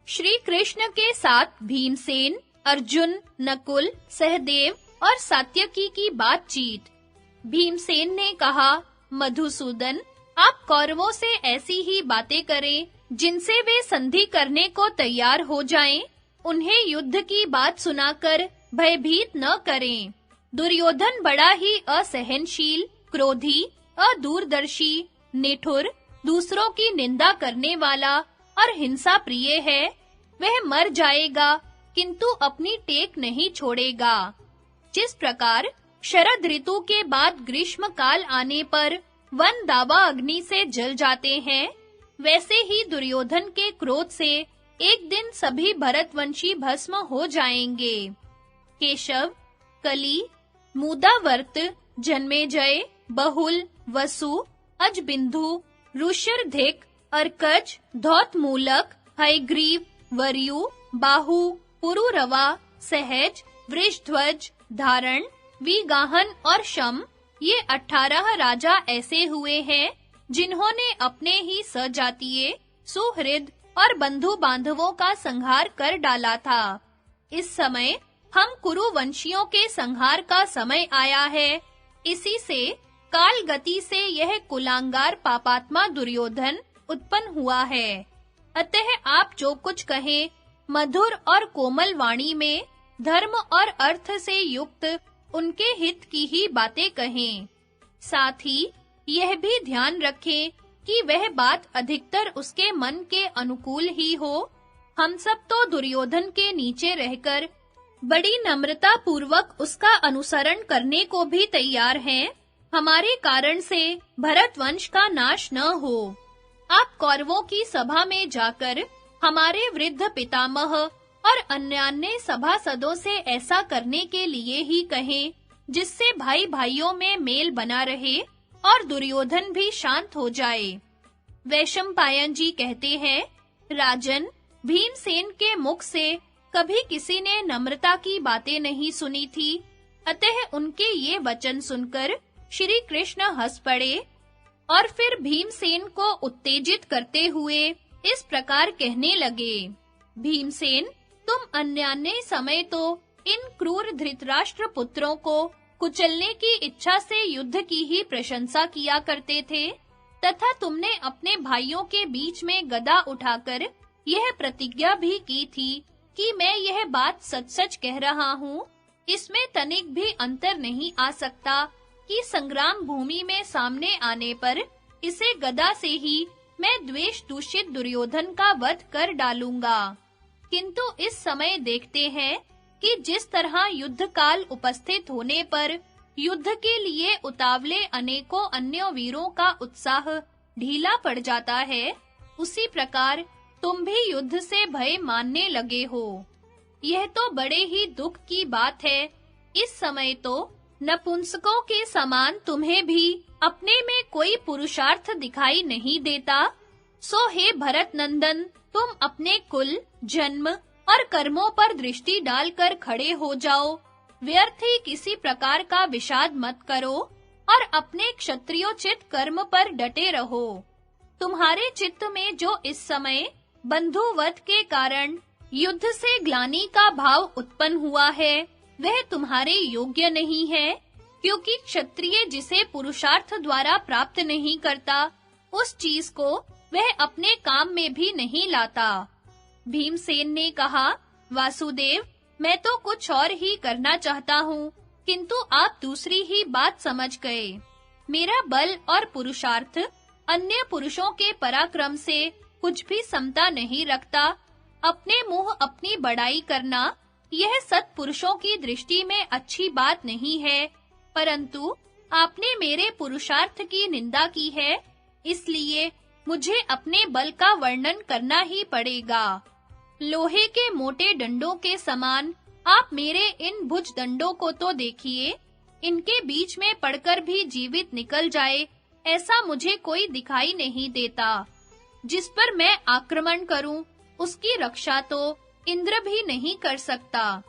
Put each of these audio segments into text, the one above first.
श्री कृष्ण के साथ भीमसेन, अर्जुन, नकुल, सहदेव और सात्यकी की बातचीत। भीमसेन ने कहा, मधुसूदन, आप कौरवों से ऐसी ही बातें करें जिनसे वे संधि करने को तैयार हो जाएं। उन्हें युद्ध की बात सुनाकर भयभीत न करें। दुर्योधन बड़ा ही असहनशील, क्रोधी, अदूरदर्शी, निठुर, दूसरों की निंदा करने वाला और हिंसा प्रिय है। वह मर जाएगा किंतु अपनी टेक नहीं छोड़ेगा। जिस प्रकार शरद ऋतु के बाद ग्रीष्म काल आने पर वन दावा अग्नि से जल जाते हैं, वैसे ही दुर्योधन के क्रोध से एक दिन सभी भरतवंशी भस्म हो जाएंगे। केशव, कली, मूदावर्त, जन्मेजय, बहुल, वसु, अजबिंदु, ऋष्यधिक, अर्कज, धौतमूलक, हयग्रीव, वरयु, बाहु, पुरुरवा, सहज, वृषध्वज, धारण, विगाहन और शम, ये 18 राजा ऐसे हुए हैं जिन्होंने अपने ही सजातीय, सुहृद और बंधु बांधवों का संहार कर डाला था। इस समय हम कुरुवंशियों के संहार का समय आया है। इसी से काल गति से यह कुलांगार पापात्मा दुर्योधन उत्पन्न हुआ है। अतः आप जो कुछ कहें, मधुर और कोमल वाणी में धर्म और अर्थ से युक्त उनके हित की ही बातें कहें। साथ ही यह भी ध्यान रखें कि वह बात अधिकतर उसके मन के अनुकूल ही हो। हम सब तो दुर्योधन के नीचे रहकर बड़ी नम्रता पूर्वक उसका अनुसरण करने को भी तैयार हैं। हमारे कारण से भरतवंश का नाश न हो। आप कौरवों की सभा में जाकर हमारे वृद्ध पितामह और अन्यान्य सभासदों से ऐसा करने के लिए ही कहें, जिससे भाई भाइयों में मेल बना रहे और दुर्योधन भी शांत हो जाए। वैशंपायन जी कहते हैं, राजन, भीमसेन के मुख से कभी किसी ने नम्रता की बातें नहीं सुनी थी। अतः उनके ये वचन सुनकर श्री कृष्ण हंस पड़े और फिर भीमसेन को उत्तेजित करते हुए इस प्रकार कहने लगे, भीमसेन, तुम अन्यान्य समय तो इन क्रूर धृतराष्ट्र पुत्रों को कुचलने की इच्छा से युद्ध की ही प्रशंसा किया करते थे, तथा तुमने अपने भाइयों के बीच में गदा उठाकर यह प्रतिज्ञा भी की थी कि मैं यह बात सच-सच कह रहा हूँ। इसमें तनिक भी अंतर नहीं आ सकता कि संग्राम भूमि में सामने आने पर इसे गदा से ही मैं द्वेष दूषित दुर्योधन का वध कर डालूंगा। किंतु इस समय देखते हैं कि जिस तरह युद्ध काल उपस्थित होने पर युद्ध के लिए उतावले अनेकों अन्य वीरों का उत्साह ढीला पड़ जाता है, उसी प्रकार तुम भी युद्ध से भय मानने लगे हो। यह तो बड़े ही दुख की बात है। इस समय तो नपुंसकों के समान तुम्हें भी अपने में कोई पुरुषार्थ दिखाई नहीं देता। सो हे भरत नंदन, तुम अपने कुल, जन्म और कर्मों पर दृष्टि डालकर खड़े हो जाओ। व्यर्थ ही किसी प्रकार का विषाद मत करो और अपने क्षत्रियोचित कर्म पर डटे रहो। तुम्हारे चित्त में जो इस समय बंधुवध के कारण युद्ध से ग्लानि का भाव उत्पन्न हुआ है, वह तुम्हारे योग्य नहीं है, क्योंकि क्षत्रिय जिसे पुरुषार्थ द्वारा प्राप्त नहीं करता, उस चीज को वह अपने काम में भी नहीं लाता। भीमसेन ने कहा, वासुदेव, मैं तो कुछ और ही करना चाहता हूँ, किंतु आप दूसरी ही बात समझ गए। मेरा बल और पुरुषार्थ अन्य पुरुषों के पराक्रम से कुछ भी समता नहीं रखता। अपने मुंह अपनी बड़ाई करना, यह सत्पुरुषों की दृष्टि में अच्छी बात नहीं है, परंतु आपने मेरे पुरुषार्थ की निंदा की है, इसलिए मुझे अपने बल का वर्णन करना ही पड़ेगा। लोहे के मोटे डंडों के समान आप मेरे इन भुज दंडों को तो देखिए, इनके बीच में पड़कर भी जीवित निकल जाए, ऐसा मुझे कोई दिखाई नहीं देता। जिस पर मैं आक्रमण करूं, उसकी रक्षा तो इंद्र भी नहीं कर सकता।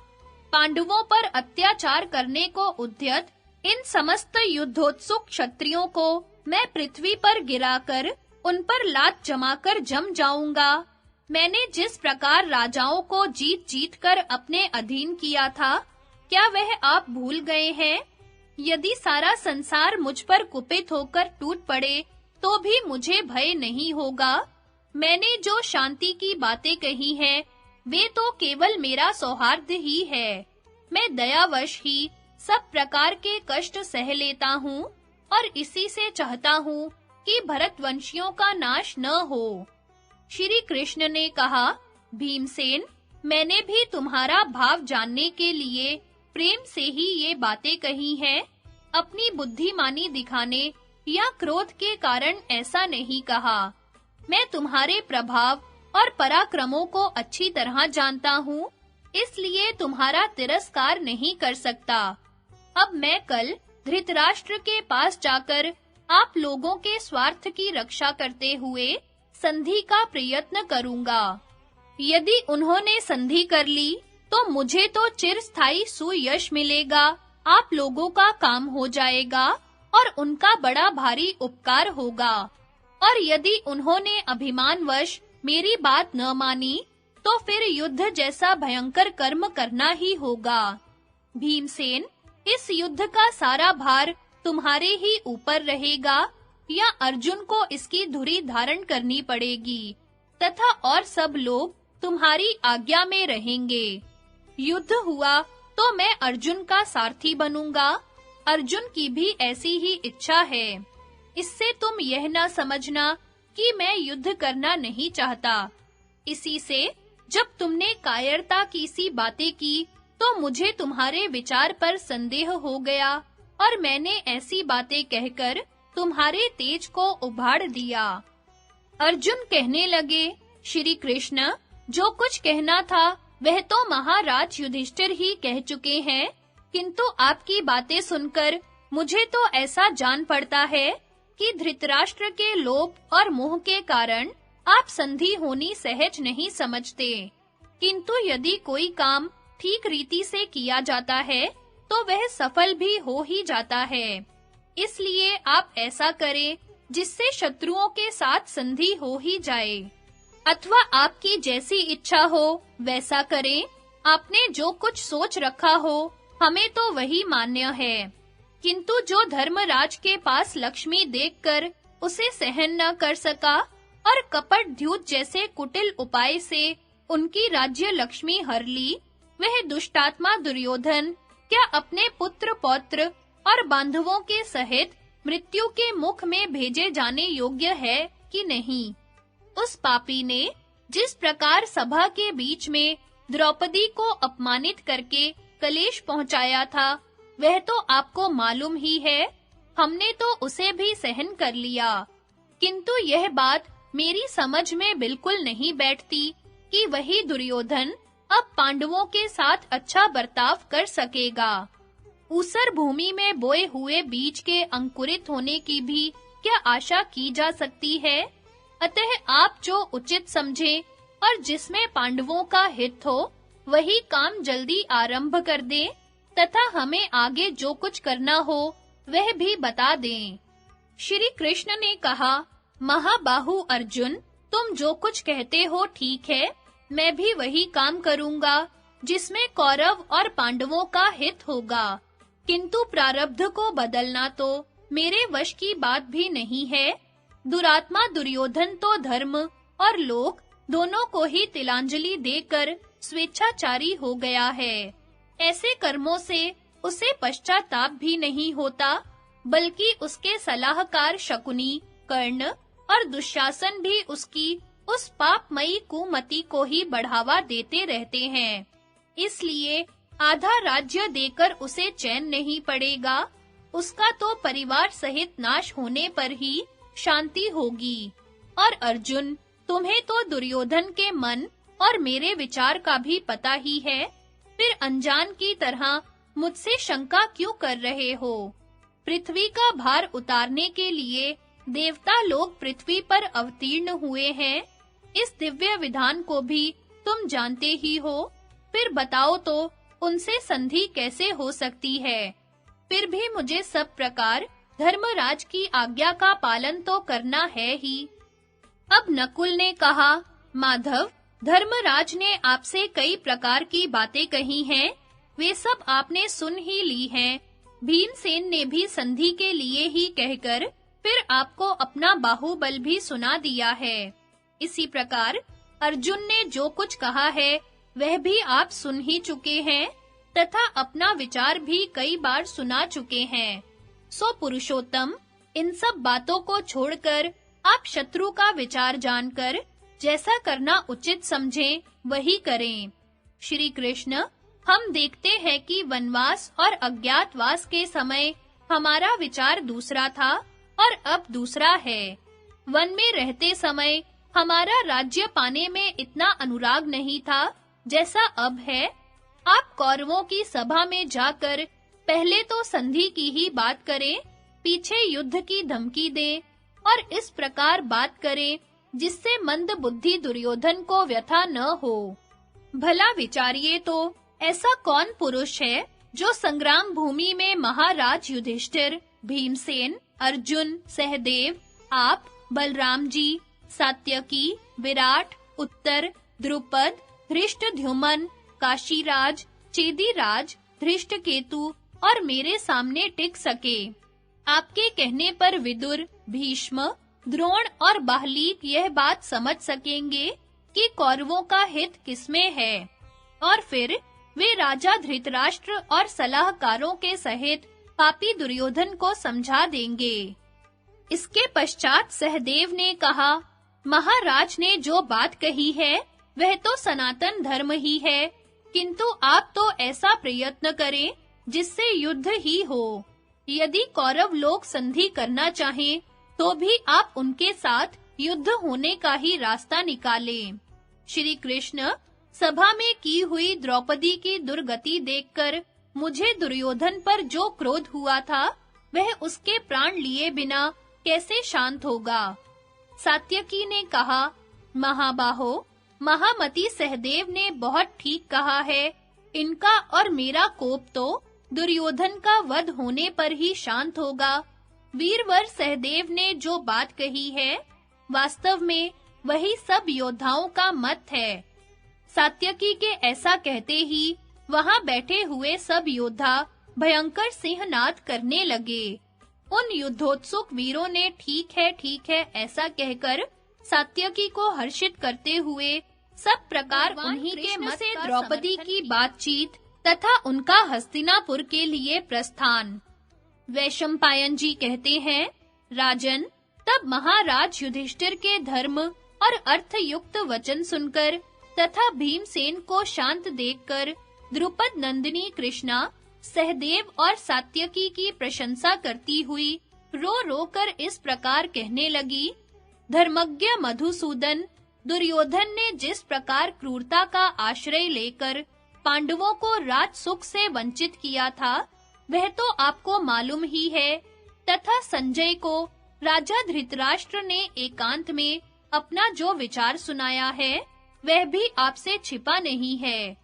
पांडवों पर अत्याचार करने को उद्यत इन समस्त युद्धोत्सुक क्षत्रियों को मैं पृथ्वी पर गिराकर उन पर लात जमाकर जम जाऊंगा। मैंने जिस प्रकार राजाओं को जीत-जीत कर अपने अधीन किया था, क्या वह आप भूल गए हैं? यदि सारा संसार मुझ पर कुपित होकर टूट पड़े, तो भी मुझे भय नहीं होगा। मैंने जो शांति की बातें कही हैं, वे तो केवल मेरा सौहार्द ही है। मैं दयावश ही सब प्रकार के कष्ट सह लेता हूँ और इसी से चाहता हूँ कि भरतवंशियों का नाश न हो। श्री कृष्ण ने कहा, भीमसेन, मैंने भी तुम्हारा भाव जानने के लिए प्रेम से ही ये बातें कही हैं। अपनी बुद्धिमानी दिखाने या क्रोध के कारण ऐसा नहीं कहा। मैं तुम्हारे प्रभाव और पराक्रमों को अच्छी तरह जानता हूँ, इसलिए तुम्हारा तिरस्कार नहीं कर सकता। अब मैं कल धृतराष्ट्र के पास जाकर आप लोगों के स्वार्थ की रक्षा करते हुए संधि का प्रयत्न करूंगा। यदि उन्होंने संधि कर ली, तो मुझे तो चिरस्थायी सुयश मिलेगा, आप लोगों का काम हो जाएगा और उनका बड़ा भारी उपकार होगा। और यदि उन्होंने अभिमानवश मेरी बात न मानी, तो फिर युद्ध जैसा भयंकर कर्म करना ही होगा। भीमसेन, इस युद्ध का सारा भार तुम्हारे ही ऊपर रहेगा या अर्जुन को इसकी धुरी धारण करनी पड़ेगी तथा और सब लोग तुम्हारी आज्ञा में रहेंगे। युद्ध हुआ तो मैं अर्जुन का सारथी बनूंगा। अर्जुन की भी ऐसी ही इच्छा है। इससे तुम यह ना समझना कि मैं युद्ध करना नहीं चाहता। इसी से जब तुमने कायरता की सी बातें की, तो मुझे तुम्हारे विचार पर संदेह हो गया और मैंने ऐसी बातें कहकर तुम्हारे तेज को उभाड़ दिया। अर्जुन कहने लगे, श्री कृष्ण, जो कुछ कहना था वह तो महाराज युधिष्ठिर ही कह चुके हैं, किंतु आपकी बातें सुनकर मुझे तो ऐसा जान पड़ता है कि धृतराष्ट्र के लोभ और मोह के कारण आप संधि होनी सहज नहीं समझते। किंतु यदि कोई काम ठीक रीति से किया जाता है, तो वह सफल भी हो ही जाता है। इसलिए आप ऐसा करें जिससे शत्रुओं के साथ संधि हो ही जाए। अथवा आपकी जैसी इच्छा हो वैसा करें। आपने जो कुछ सोच रखा हो, हमें तो वही मान्य है। किंतु जो धर्मराज के पास लक्ष्मी देखकर उसे सहन न कर सका और कपट द्यूत जैसे कुटिल उपाय से उनकी राज्य लक्ष्मी हर ली, वह दुष्टात्मा दुर्योधन क्या अपने पुत्र पौत्र और बांधवों के सहित मृत्यु के मुख में भेजे जाने योग्य है कि नहीं? उस पापी ने जिस प्रकार सभा के बीच में द्रौपदी को अपमानित करके कलेश पहुंचाया था, वह तो आपको मालूम ही है। हमने तो उसे भी सहन कर लिया, किंतु यह बात मेरी समझ में बिल्कुल नहीं बैठती कि वही दुर्योधन अब पांडवों के साथ अच्छा बर्ताव कर सकेगा। ऊसर भूमि में बोए हुए बीज के अंकुरित होने की भी क्या आशा की जा सकती है? अतः आप जो उचित समझें और जिसमें पांडवों का हित हो, वही काम जल्दी आरंभ कर दें तथा हमें आगे जो कुछ करना हो वह भी बता दें। श्री कृष्ण ने कहा, महाबाहु अर्जुन, तुम जो कुछ कहते हो ठीक है। मैं भी वही काम करूंगा जिसमें कौरव और पांडवों का हित होगा। किंतु प्रारब्ध को बदलना तो मेरे वश की बात भी नहीं है। दुरात्मा दुर्योधन तो धर्म और लोक दोनों को ही तिलांजलि देकर स्वेच्छाचारी हो गया है। ऐसे कर्मों से उसे पश्चाताप भी नहीं होता, बल्कि उसके सलाहकार शकुनी, कर्ण और दुशासन भी उसकी उस पापमयी कुमति को ही बढ़ावा देते रहते हैं। इसलिए आधा राज्य देकर उसे चैन नहीं पड़ेगा। उसका तो परिवार सहित नाश होने पर ही शांति होगी। और अर्जुन, तुम्हें तो दुर्योधन के मन और मेरे विचार का भी पता ही है। फिर अनजान की तरह मुझसे शंका क्यों कर रहे हो? पृथ्वी का भार उतारने के लिए देवता लोग पृथ्वी पर अवतीर्ण हुए हैं। इस दिव्य विधान को भी तुम जानते ही हो। फिर बताओ तो उनसे संधि कैसे हो सकती है? फिर भी मुझे सब प्रकार धर्मराज की आज्ञा का पालन तो करना है ही। अब नकुल ने कहा, माधव, धर्मराज ने आपसे कई प्रकार की बातें कही हैं, वे सब आपने सुन ही ली हैं। भीमसेन ने भी संधि के लिए ही कहकर फिर आपको अपना बाहुबल भी सुना दिया है। इसी प्रकार अर्जुन ने जो कुछ कहा है वह भी आप सुन ही चुके हैं तथा अपना विचार भी कई बार सुना चुके हैं। सो पुरुषोत्तम, इन सब बातों को छोड़कर आप शत्रु का विचार जानकर जैसा करना उचित समझें वही करें। श्री कृष्ण, हम देखते हैं कि वनवास और अज्ञातवास के समय हमारा विचार दूसरा था और अब दूसरा है। वन में रहते समय हमारा राज्य पाने में इतना अनुराग नहीं था जैसा अब है। आप कौरवों की सभा में जाकर पहले तो संधि की ही बात करें, पीछे युद्ध की धमकी दें और इस प्रकार बात करें जिससे मंद बुद्धि दुर्योधन को व्यथा न हो। भला विचारिए तो ऐसा कौन पुरुष है जो संग्राम भूमि में महाराज युधिष्ठिर, भीमसेन, अर्जुन, सहदेव, आप, बलराम जी, सात्यकी, विराट, उत्तर, द्रुपद, धृष्टद्युम्न, काशीराज, चेदीराज, धृष्टकेतु और मेरे सामने टिक सके। आपके कहने पर विदुर, भीष्म, द्रोण और बाहलीक यह बात समझ सकेंगे कि कौरवों का हित किसमें है, और फिर वे राजा धृतराष्ट्र और सलाहकारों के सहित पापी दुर्योधन को समझा देंगे। इसके पश्चात सहदेव ने कहा, महाराज ने जो बात कही है वह तो सनातन धर्म ही है, किंतु आप तो ऐसा प्रयत्न करें जिससे युद्ध ही हो। यदि कौरव लोग संधि करना चाहें तो भी आप उनके साथ युद्ध होने का ही रास्ता निकालें। श्री कृष्ण, सभा में की हुई द्रौपदी की दुर्गति देखकर मुझे दुर्योधन पर जो क्रोध हुआ था वह उसके प्राण लिए बिना कैसे शांत होगा। सात्यकी ने कहा, महाबाहो, महामती सहदेव ने बहुत ठीक कहा है। इनका और मेरा कोप तो दुर्योधन का वध होने पर ही शांत होगा। वीरवर सहदेव ने जो बात कही है वास्तव में वही सब योद्धाओं का मत है। सात्यकी के ऐसा कहते ही वहां बैठे हुए सब योद्धा भयंकर सिंहनाद करने लगे। उन युद्धोत्सुक वीरों ने ठीक है ऐसा कहकर सात्यकी को हर्षित करते हुए सब प्रकार उन्हीं के मत से द्रौपदी की बातचीत तथा उनका हस्तिनापुर के लिए प्रस्थान। वैशंपायन जी कहते हैं, राजन, तब महाराज युधिष्ठिर के धर्म और अर्थयुक्त वचन सुनकर तथा भीमसेन को शांत देखकर द्रुपद नंदिनी कृष्णा सहदेव और सात्यकी की प्रशंसा करती हुई रो कर इस प्रकार कहने लगी, धर्मज्ञ मधुसूदन, दुर्योधन ने जिस प्रकार क्रूरता का आश्रय लेकर पांडवों को राज सुख से वंचित किया था वह तो आपको मालूम ही है, तथा संजय को राजा धृतराष्ट्र ने एकांत में अपना जो विचार सुनाया है वह भी आपसे छिपा नहीं है।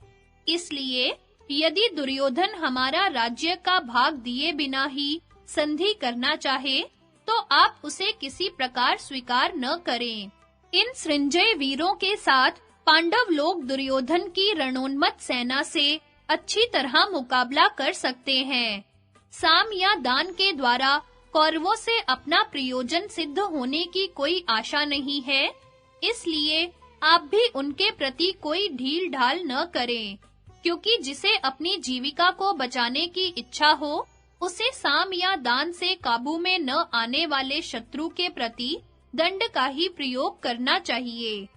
इसलिए यदि दुर्योधन हमारा राज्य का भाग दिए बिना ही संधि करना चाहे तो आप उसे किसी प्रकार स्वीकार न करें। इन सृंजय वीरों के साथ पांडव लोग दुर्योधन की रणोन्मत्त सेना से अच्छी तरह मुकाबला कर सकते हैं। साम या दान के द्वारा कौरवों से अपना प्रयोजन सिद्ध होने की कोई आशा नहीं है, इसलिए आप भी उनके प्रति कोई ढील ढाल न करें, क्योंकि जिसे अपनी जीविका को बचाने की इच्छा हो उसे साम या दान से काबू में न आने वाले शत्रु के प्रति दंड का ही प्रयोग करना चाहिए।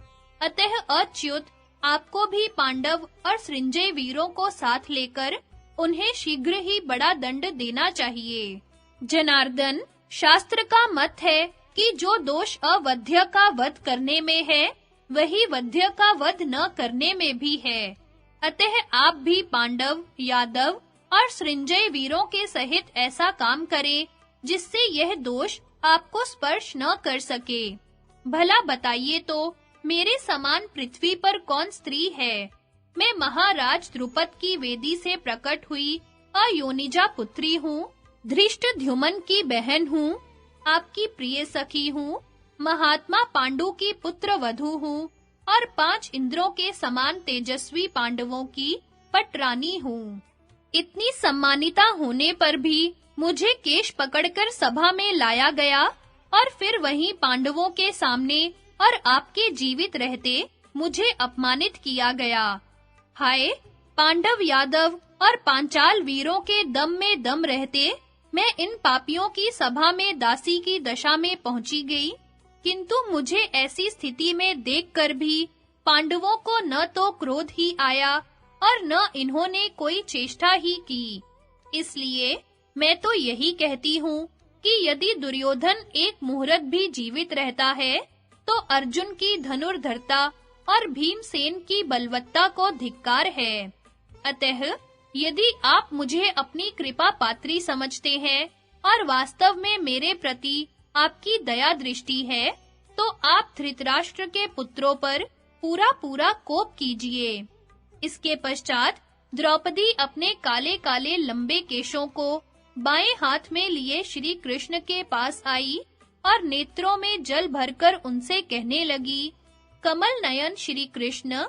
अतः अच्युत, आपको भी पांडव और सृंजय वीरों को साथ लेकर उन्हें शीघ्र ही बड़ा दंड देना चाहिए। जनार्दन, शास्त्र का मत है कि जो दोष अवध्य का वध करने में है वही वध्य का वध न करने में भी है। अतः आप भी पांडव, यादव और सृंजय वीरों के सहित ऐसा काम करें जिससे यह दोष आपको स्पर्श न कर सके। भला बताइए तो मेरे समान पृथ्वी पर कौन स्त्री है? मैं महाराज द्रुपद की वेदी से प्रकट हुई अयोनिजा पुत्री हूँ, धृष्टद्युम्न की बहन हूँ, आपकी प्रिय सखी हूँ, महात्मा पांडु की पुत्र वधू हूँ और 5 इंद्रों के समान तेजस्वी पांडवों की पटरानी हूँ। इतनी सम्मानिता होने पर भी मुझे केश पकड़कर सभा में लाया गया और फिर वहीं पांडवों के सामने और आपके जीवित रहते मुझे अपमानित किया गया। हाय, पांडव यादव और पांचाल वीरों के दम में दम रहते मैं इन पापियों की सभा में दासी की दशा में पहुंची गई, किंतु मुझे ऐसी स्थिति में देखकर भी पांडवों को न तो क्रोध ही आया और न इन्होंने कोई चेष्टा ही की। इसलिए मैं तो यही कहती हूँ कि यदि दुर्योधन एक मुहूर्त भी जीवित रहता है, तो अर्जुन की धनुर्धरता और भीमसेन की बलवत्ता को धिक्कार है। अतः यदि आप मुझे अपनी कृपा पात्री समझते हैं और वास्तव में मेरे प्रति आपकी दया दृष्टि है, तो आप धृतराष्ट्र के पुत्रों पर पूरा कोप कीजिए। इसके पश्चात द्रौपदी अपने काले-काले लंबे केशों को बाएं हाथ में लिए श्री कृष्ण के पास आई और नेत्रों में जल भरकर उनसे कहने लगी, कमल नयन श्री कृष्ण,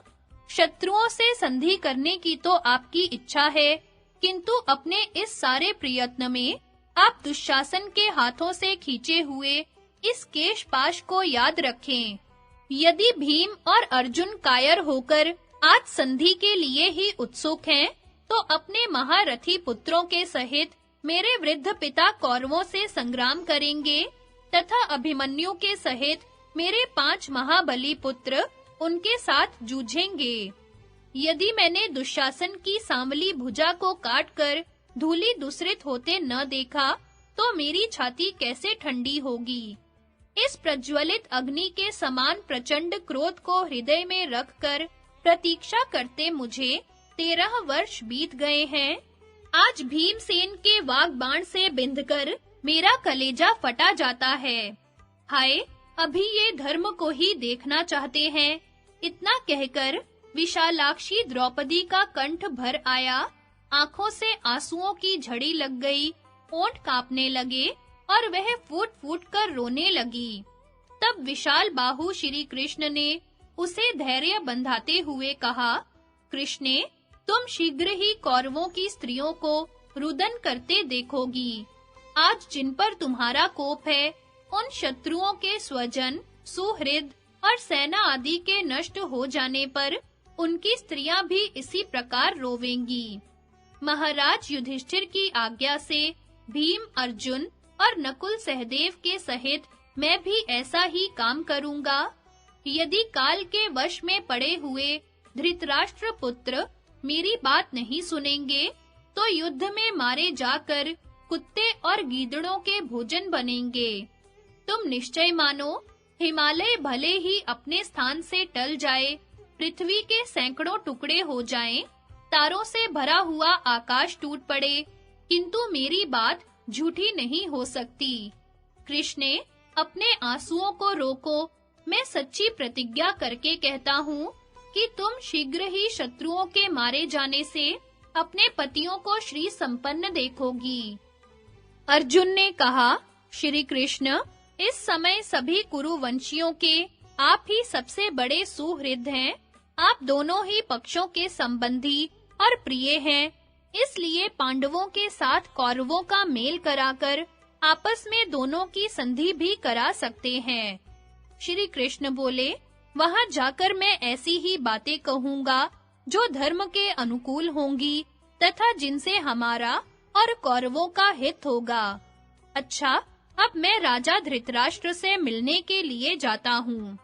शत्रुओं से संधि करने की तो आपकी इच्छा है, किंतु अपने इस सारे प्रयत्न में आप दुशासन के हाथों से खींचे हुए इस केशपाश को याद रखें। यदि भीम और अर्जुन कायर होकर आज संधि के लिए ही उत्सुक हैं, तो अपने महारथी पुत्रों के सहित मेरे वृद्ध पिता कौरवों से संग्राम करेंगे तथा अभिमन्यु के सहित मेरे 5 महाबली पुत्र उनके साथ जूझेंगे। यदि मैंने दुशासन की सांवली भुजा को काटकर धूलि दूसरित होते न देखा, तो मेरी छाती कैसे ठंडी होगी। इस प्रज्वलित अग्नि के समान प्रचंड क्रोध को हृदय में रखकर प्रतीक्षा करते मुझे 13 वर्ष बीत गए हैं। आज भीमसेन के वाग्बाण से बिंधकर मेरा कलेजा फटा जाता है। हाय, अभी ये धर्म को ही देखना चाहते हैं। इतना कहकर विशालाक्षी द्रौपदी का कंठ भर आया, आंखों से आंसुओं की झड़ी लग गई, होंठ कांपने लगे और वह फूट-फूट कर रोने लगी। तब विशाल बाहु श्री कृष्ण ने उसे धैर्य बंधाते हुए कहा, कृष्णे, तुम शीघ्र ही कौरवों की स्त्रियों को रुदन करते देखोगी। आज जिन पर तुम्हारा कोप है, उन शत्रुओं के स्वजन, सुहृद और सेना आदि के नष्ट हो जाने पर उनकी स्त्रियां भी इसी प्रकार रोवेंगी। महाराज युधिष्ठिर की आज्ञा से भीम, अर्जुन और नकुल सहदेव के सहित मैं भी ऐसा ही काम करूंगा। यदि काल के वश में पड़े हुए धृतराष्ट्र पुत्र मेरी बात नहीं सुनेंगे, तो युद्ध में मारे जाकर कुत्ते और गीदड़ों के भोजन बनेंगे। तुम निश्चय मानो, हिमालय भले ही अपने स्थान से टल जाए, पृथ्वी के सैकड़ों टुकड़े हो जाएं, तारों से भरा हुआ आकाश टूट पड़े, किंतु मेरी बात झूठी नहीं हो सकती। कृष्णे, अपने आंसुओं को रोको। मैं सच्ची प्रतिज्ञा करके कहता हूँ कि तुम शीघ्र ही शत्रुओं के मारे जाने से अपने पतियों को श्री संपन्न देखोगी। अर्जुन ने कहा, श्री कृष्ण, इस समय सभी कुरुवंशियों के आप ही सबसे बड़े सुहृद हैं। आप दोनों ही पक्षों के संबंधी और प्रिय हैं। इसलिए पांडवों के साथ कौरवों का मेल कराकर आपस में दोनों की संधि भी करा सकते हैं। श्री कृष्ण बोले, वहां जाकर मैं ऐसी ही बातें कहूंगा जो धर्म के अनुकूल होंगी तथा जिनसे हमारा और कौरवों का हित होगा। अच्छा, अब मैं राजा धृतराष्ट्र से मिलने के लिए जाता हूँ।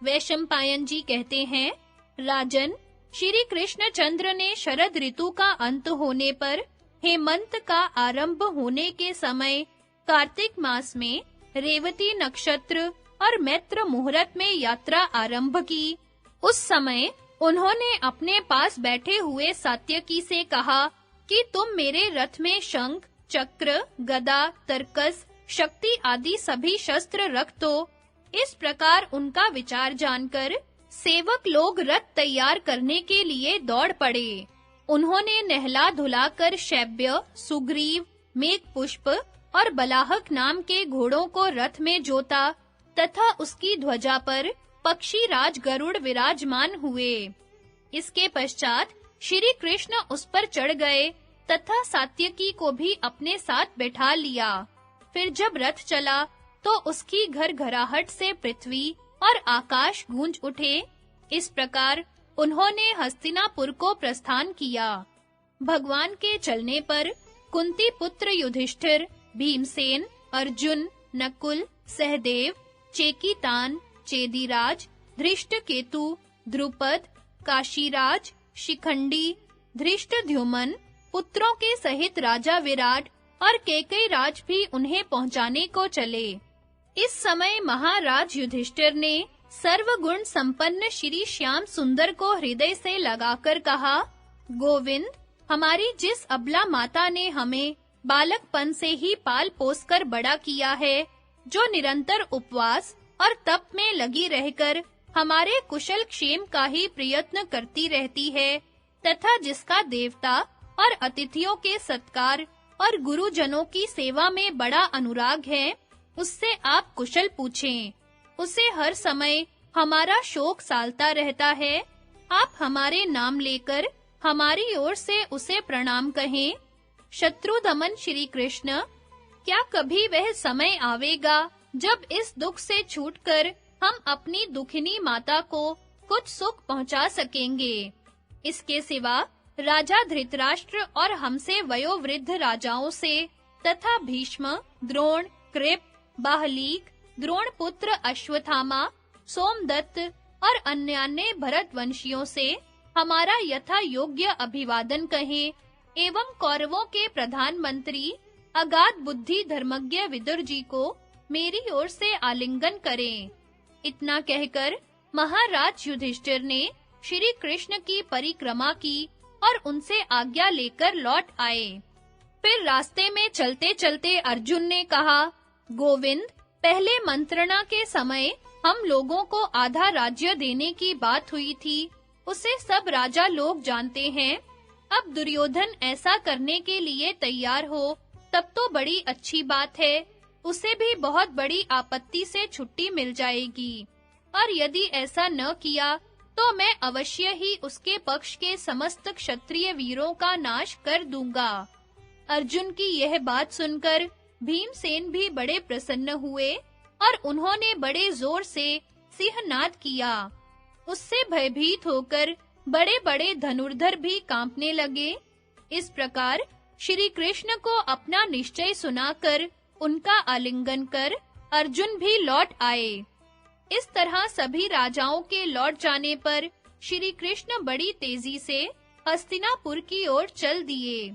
वैशंपायन जी कहते हैं, राजन, श्री कृष्णचंद्र ने शरद ऋतु का अंत होने पर हेमंत का आरंभ होने के समय कार्तिक मास में रेवती नक्षत्र और मैत्र मुहूर्त में यात्रा आरंभ की। उस समय उन्होंने अपने पास बैठे हुए सात्यकी से कहा कि तुम मेरे रथ में शंख, चक्र, गदा, तरकस, शक्ति आदि सभी शस्त्र रख दो। इस प्रकार उनका विचार जानकर सेवक लोग रथ तैयार करने के लिए दौड़ पड़े। उन्होंने नहला धुलाकर शैब्य, सुग्रीव, मेघपुष्प और बलाहक नाम के घोड़ों को रथ में जोता तथा उसकी ध्वजा पर पक्षी राज गरुड़ विराजमान हुए। इसके पश्चात श्री कृष्ण उस पर चढ़ गए तथा सात्यकी को भी अपने साथ बैठा लिया। फिर जब रथ चला तो उसकी घरघराहट से पृथ्वी और आकाश गूंज उठे। इस प्रकार उन्होंने हस्तिनापुर को प्रस्थान किया। भगवान के चलने पर कुंती पुत्र युधिष्ठिर, भीमसेन, अर्जुन, नकुल, सहदेव, चेकितान, चेदीराज, धृष्टकेतु, द्रुपद, काशीराज, शिखंडी, धृष्टद्युम्न पुत्रों के सहित राजा विराट और कैकेयी राज भी उन्हें पहुंचाने को चले। इस समय महाराज युधिष्ठिर ने सर्वगुण संपन्न श्री श्याम सुंदर को हृदय से लगाकर कहा, गोविंद, हमारी जिस अबला माता ने हमें बालकपन से ही पाल पोसकर बड़ा किया है, जो निरंतर उपवास और तप में लगी रहकर हमारे कुशल क्षेम का ही प्रयत्न करती रहती है, तथा जिसका देवता और अतिथियों के सत्कार और गुरुजनों की सेवा में बड़ा अनुराग है, उससे आप कुशल पूछें। उसे हर समय हमारा शोक सालता रहता है। आप हमारे नाम लेकर हमारी ओर से उसे प्रणाम कहें। शत्रुदमन श्री कृष्ण, क्या कभी वह समय आवेगा जब इस दुख से छूटकर हम अपनी दुखिनी माता को कुछ सुख पहुंचा सकेंगे? इसके सिवा राजा धृतराष्ट्र और हमसे वयोवृद्ध राजाओं से तथा भीष्म, द्रोण, कृप, बाहलीक, द्रोणपुत्र अश्वत्थामा, सोमदत्त और अन्यान्य भरतवंशियों से हमारा यथा योग्य अभिवादन कहें एवं कौरवों के प्रधानमंत्री अगाध बुद्धि धर्मज्ञ विदुर जी को मेरी ओर से आलिंगन करें। इतना कहकर महाराज युधिष्ठिर ने श्री कृष्ण की परिक्रमा की और उनसे आज्ञा लेकर लौट आए। फिर रास्ते में चलते-चलते अर्जुन ने कहा, गोविंद, पहले मंत्रणा के समय हम लोगों को आधा राज्य देने की बात हुई थी, उसे सब राजा लोग जानते हैं। अब दुर्योधन ऐसा करने के लिए तैयार हो, तब तो बड़ी अच्छी बात है। उसे भी बहुत बड़ी आपत्ति से छुट्टी मिल जाएगी, और यदि ऐसा न किया तो मैं अवश्य ही उसके पक्ष के समस्त क्षत्रिय वीरों का नाश कर दूंगा। अर्जुन की यह बात सुनकर भीमसेन भी बड़े प्रसन्न हुए और उन्होंने बड़े जोर से सिंहनाद किया। उससे भयभीत होकर बड़े-बड़े धनुर्धर भी कांपने लगे। इस प्रकार श्री कृष्ण को अपना निश्चय सुनाकर उनका आलिंगन कर अर्जुन भी लौट आए। इस तरह सभी राजाओं के लौट जाने पर श्री कृष्ण बड़ी तेजी से हस्तिनापुर की ओर चल दिए।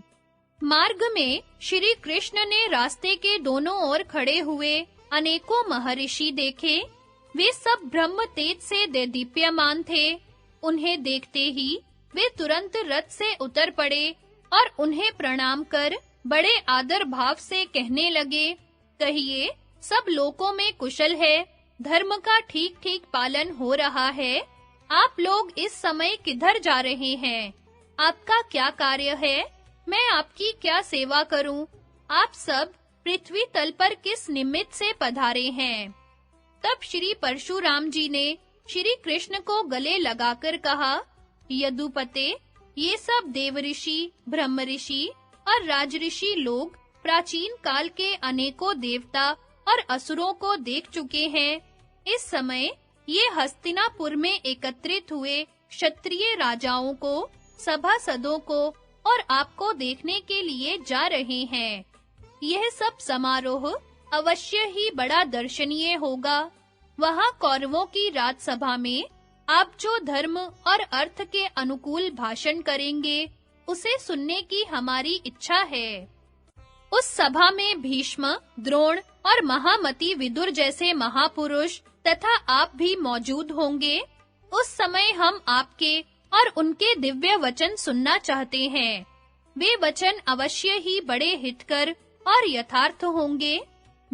मार्ग में श्री कृष्ण ने रास्ते के दोनों ओर खड़े हुए अनेकों महर्षि देखे। वे सब ब्रह्म तेज से देदीप्यमान थे। उन्हें देखते ही वे तुरंत रथ से उतर पड़े और उन्हें प्रणाम कर बड़े आदर भाव से कहने लगे, कहिए, सब लोकों में कुशल है, धर्म का ठीक-ठीक पालन हो रहा है। आप लोग इस समय किधर जा रहे हैं? आपका क्या कार्य है? मैं आपकी क्या सेवा करूं? आप सब पृथ्वी तल पर किस निमित्त से पधारे हैं? तब श्री परशुराम जी ने श्री कृष्ण को गले लगाकर कहा, यदुपते, ये सब देवऋषि, ब्रह्मऋषि और राजऋषि लोग प्राचीन काल के अनेकों देवता और असुरों को देख चुके हैं। इस समय ये हस्तिनापुर में एकत्रित हुए क्षत्रिय राजाओं को, सभासदों को और आपको देखने के लिए जा रहे हैं। यह सब समारोह अवश्य ही बड़ा दर्शनीय होगा। वहां कौरवों की राजसभा में आप जो धर्म और अर्थ के अनुकूल भाषण करेंगे, उसे सुनने की हमारी इच्छा है। उस सभा में भीष्म, द्रोण और महामती विदुर जैसे महापुरुष तथा आप भी मौजूद होंगे। उस समय हम आपके और उनके दिव्य वचन सुनना चाहते हैं। वे वचन अवश्य ही बड़े हितकर और यथार्थ होंगे।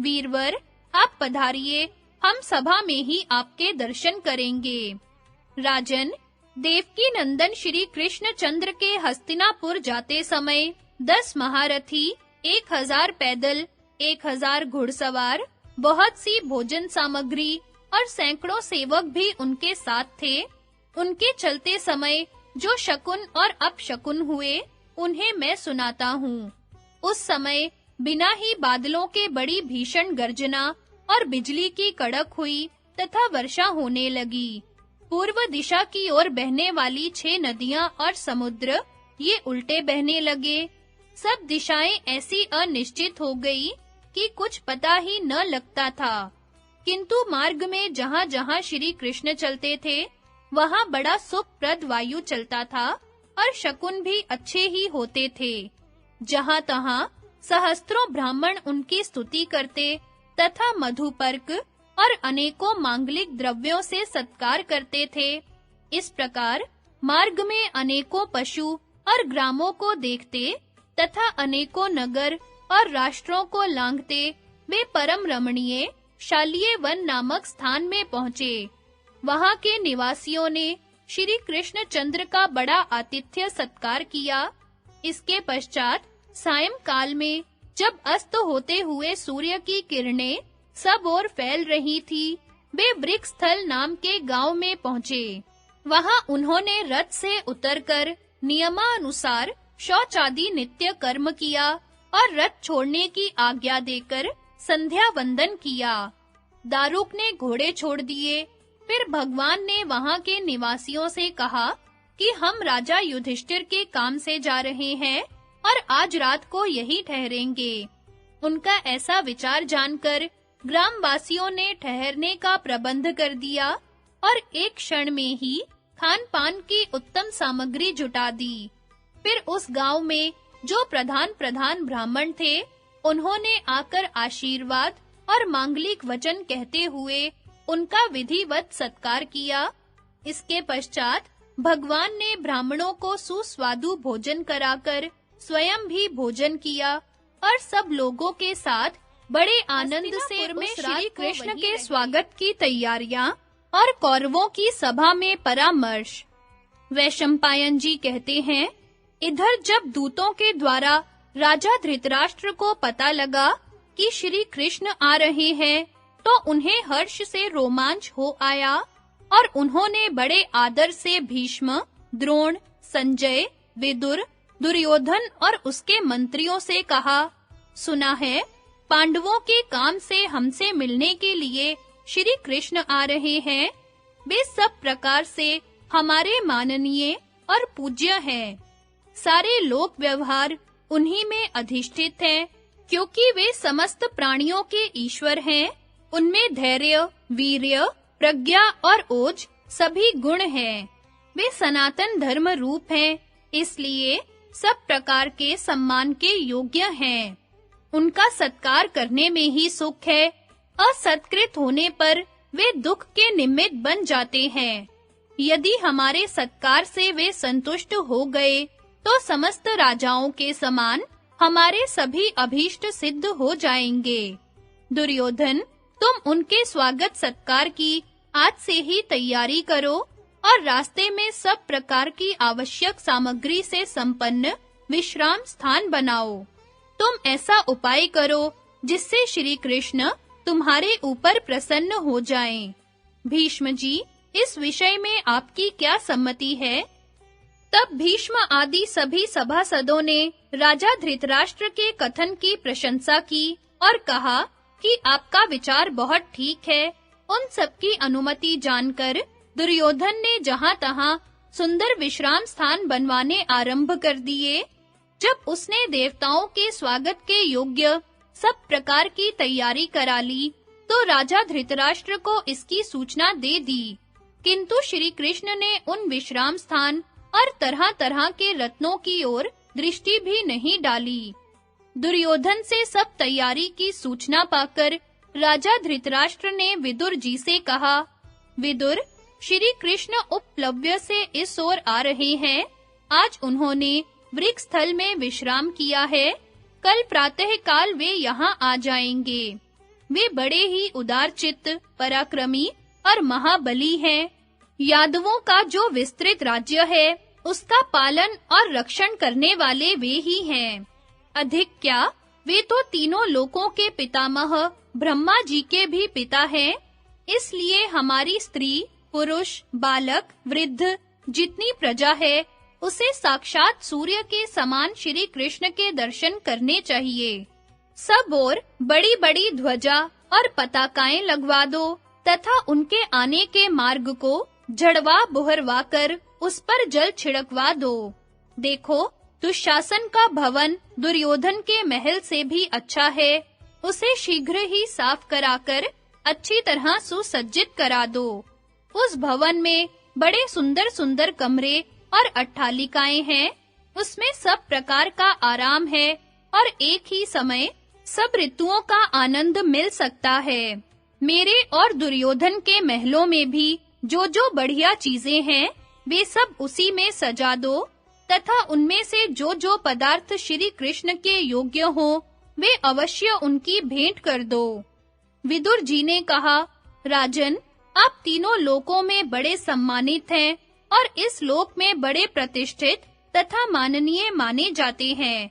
वीरवर, आप पधारिए, हम सभा में ही आपके दर्शन करेंगे। राजन, देवकी नंदन श्री कृष्णचंद्र के हस्तिनापुर जाते समय 10 महारथी, 1000 पैदल, 1000 घुड़सवार, बहुत सी भोजन सामग्री और सैकड़ों सेवक भी उनके साथ थे। उनके चलते समय जो शकुन और अपशकुन हुए, उन्हें मैं सुनाता हूँ। उस समय बिना ही बादलों के बड़ी भीषण गर्जना और बिजली की कड़क हुई तथा वर्षा होने लगी। पूर्व दिशा की ओर बहने वाली 6 नदियां और समुद्र ये उल्टे बहने लगे। सब दिशाएं ऐसी अनिश्चित हो गई कि कुछ पता ही न लगता था। किंतु मार्ग में जहां-जहां श्री कृष्ण चलते थे, वहां बड़ा सुखप्रद वायु चलता था और शकुन भी अच्छे ही होते थे। जहां-तहां सहस्त्रों ब्राह्मण उनकी स्तुति करते तथा मधुपर्क और अनेकों मांगलिक द्रव्यों से सत्कार करते थे। इस प्रकार मार्ग में अनेकों पशु और ग्रामों को देखते तथा अनेकों नगर और राष्ट्रों को लांघते वे परम रमणीय शाल्य वन नामक स्थान में पहुंचे। वहां के निवासियों ने श्री कृष्ण चंद्र का बड़ा आतिथ्य सत्कार किया। इसके पश्चात सायंकाल में जब अस्त होते हुए सूर्य की किरणें सब ओर फैल रही थी, वे वृक्षस्थल नाम के गांव में पहुंचे। वहां उन्होंने रथ से उतरकर नियमानुसार शौच आदि नित्य कर्म किया और रथ छोड़ने की आज्ञा देकर संध्या वंदन किया। दारुक ने घोड़े छोड़ दिए। फिर भगवान ने वहां के निवासियों से कहा कि हम राजा युधिष्ठिर के काम से जा रहे हैं और आज रात को यहीं ठहरेंगे। उनका ऐसा विचार जानकर ग्रामवासियों ने ठहरने का प्रबंध कर दिया और एक क्षण में ही खान-पान की उत्तम सामग्री जुटा दी। फिर उस गांव में जो प्रधान ब्राह्मण थे, उन्होंने आकर आशीर्वाद और मांगलिक वचन कहते हुए उनका विधिवत सत्कार किया। इसके पश्चात भगवान ने ब्राह्मणों को सुस्वादु भोजन कराकर स्वयं भी भोजन किया और सब लोगों के साथ बड़े आनंद से श्री कृष्ण के स्वागत की तैयारियां और कौरवों की सभा में परामर्श। वैशंपायन जी कहते हैं, इधर जब दूतों के द्वारा राजा धृतराष्ट्र को पता लगा कि श्री कृष्ण आ रहे हैं, तो उन्हें हर्ष से रोमांच हो आया और उन्होंने बड़े आदर से भीष्म, द्रोण, संजय, विदुर, दुर्योधन और उसके मंत्रियों से कहा, सुना है पांडवों के काम से हमसे मिलने के लिए श्री कृष्ण आ रहे हैं। वे सब प्रकार से हमारे माननीय और पूज्य हैं। सारे लोक व्यवहार उन्हीं में अधिष्ठित हैं, क्योंकि वे समस्त प्राणियों के ईश्वर हैं। उनमें धैर्य, वीर्य, प्रज्ञा और ओज सभी गुण हैं। वे सनातन धर्म रूप हैं, इसलिए सब प्रकार के सम्मान के योग्य हैं। उनका सत्कार करने में ही सुख है। असत्कृत होने पर वे दुख के निमित्त बन जाते हैं। यदि हमारे सत्कार से वे संतुष्ट हो गए, तो समस्त राजाओं के समान हमारे सभी अभीष्ट सिद्ध हो जाएंगे। दुर्योधन, तुम उनके स्वागत सत्कार की आज से ही तैयारी करो और रास्ते में सब प्रकार की आवश्यक सामग्री से संपन्न विश्राम स्थान बनाओ। तुम ऐसा उपाय करो जिससे श्री कृष्ण तुम्हारे ऊपर प्रसन्न हो जाएं। भीष्म जी, इस विषय में आपकी क्या सम्मति है? तब भीष्म आदि सभी सभासदों ने राजा धृतराष्ट्र के कथन की प्रशंसा की और कहा कि आपका विचार बहुत ठीक है। उन सबकी अनुमति जानकर दुर्योधन ने जहां-तहां सुंदर विश्राम स्थान बनवाने आरंभ कर दिए। जब उसने देवताओं के स्वागत के योग्य सब प्रकार की तैयारी करा ली, तो राजा धृतराष्ट्र को इसकी सूचना दे दी। किंतु श्री कृष्ण ने उन विश्राम स्थान और तरह-तरह के रत्नों की ओर दृष्टि भी नहीं डाली। दुर्योधन से सब तैयारी की सूचना पाकर राजा धृतराष्ट्र ने विदुर जी से कहा, विदुर, श्री कृष्ण उपप्लव्य से इस ओर आ रहे हैं। आज उन्होंने वृक्षस्थल में विश्राम किया है। कल प्रातः काल वे यहाँ आ जाएंगे। वे बड़े ही उदारचित्त, पराक्रमी और महाबली हैं। यादवों का जो विस्तृत राज्य है, उसका पालन और रक्षण करने वाले वे ही हैं। अधिक क्या, वे तो तीनों लोकों के पितामह ब्रह्मा जी के भी पिता हैं। इसलिए हमारी स्त्री, पुरुष, बालक, वृद्ध जितनी प्रजा है, उसे साक्षात सूर्य के समान श्री कृष्ण के दर्शन करने चाहिए। सब ओर बड़ी-बड़ी ध्वजा और पताकाएं लगवा दो तथा उनके आने के मार्ग को झड़वा बुहरवा कर उस पर जल छिड़कवा दो। देखो, दुशासन का भवन दुर्योधन के महल से भी अच्छा है, उसे शीघ्र ही साफ कराकर अच्छी तरह सुसज्जित करा दो। उस भवन में बड़े सुंदर-सुंदर कमरे और अट्टालिकाएं हैं, उसमें सब प्रकार का आराम है और एक ही समय सब ऋतुओं का आनंद मिल सकता है। मेरे और दुर्योधन के महलों में भी जो बढ़िया चीजें हैं, वे सब उसी में सजा दो तथा उनमें से जो पदार्थ श्री कृष्ण के योग्य हो, वे अवश्य उनकी भेंट कर दो। विदुर जी ने कहा, राजन, आप तीनों लोकों में बड़े सम्मानित हैं और इस लोक में बड़े प्रतिष्ठित तथा माननीय माने जाते हैं।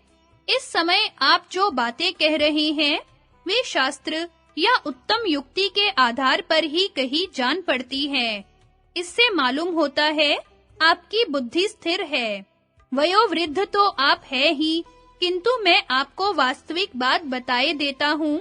इस समय आप जो बातें कह रहे हैं, वे शास्त्र या उत्तम युक्ति के आधार पर ही कही जान पड़ती हैं। इससे मालूम होता है आपकी बुद्धि स्थिर है। वयोवृद्ध तो आप है ही, किंतु मैं आपको वास्तविक बात बताए देता हूँ।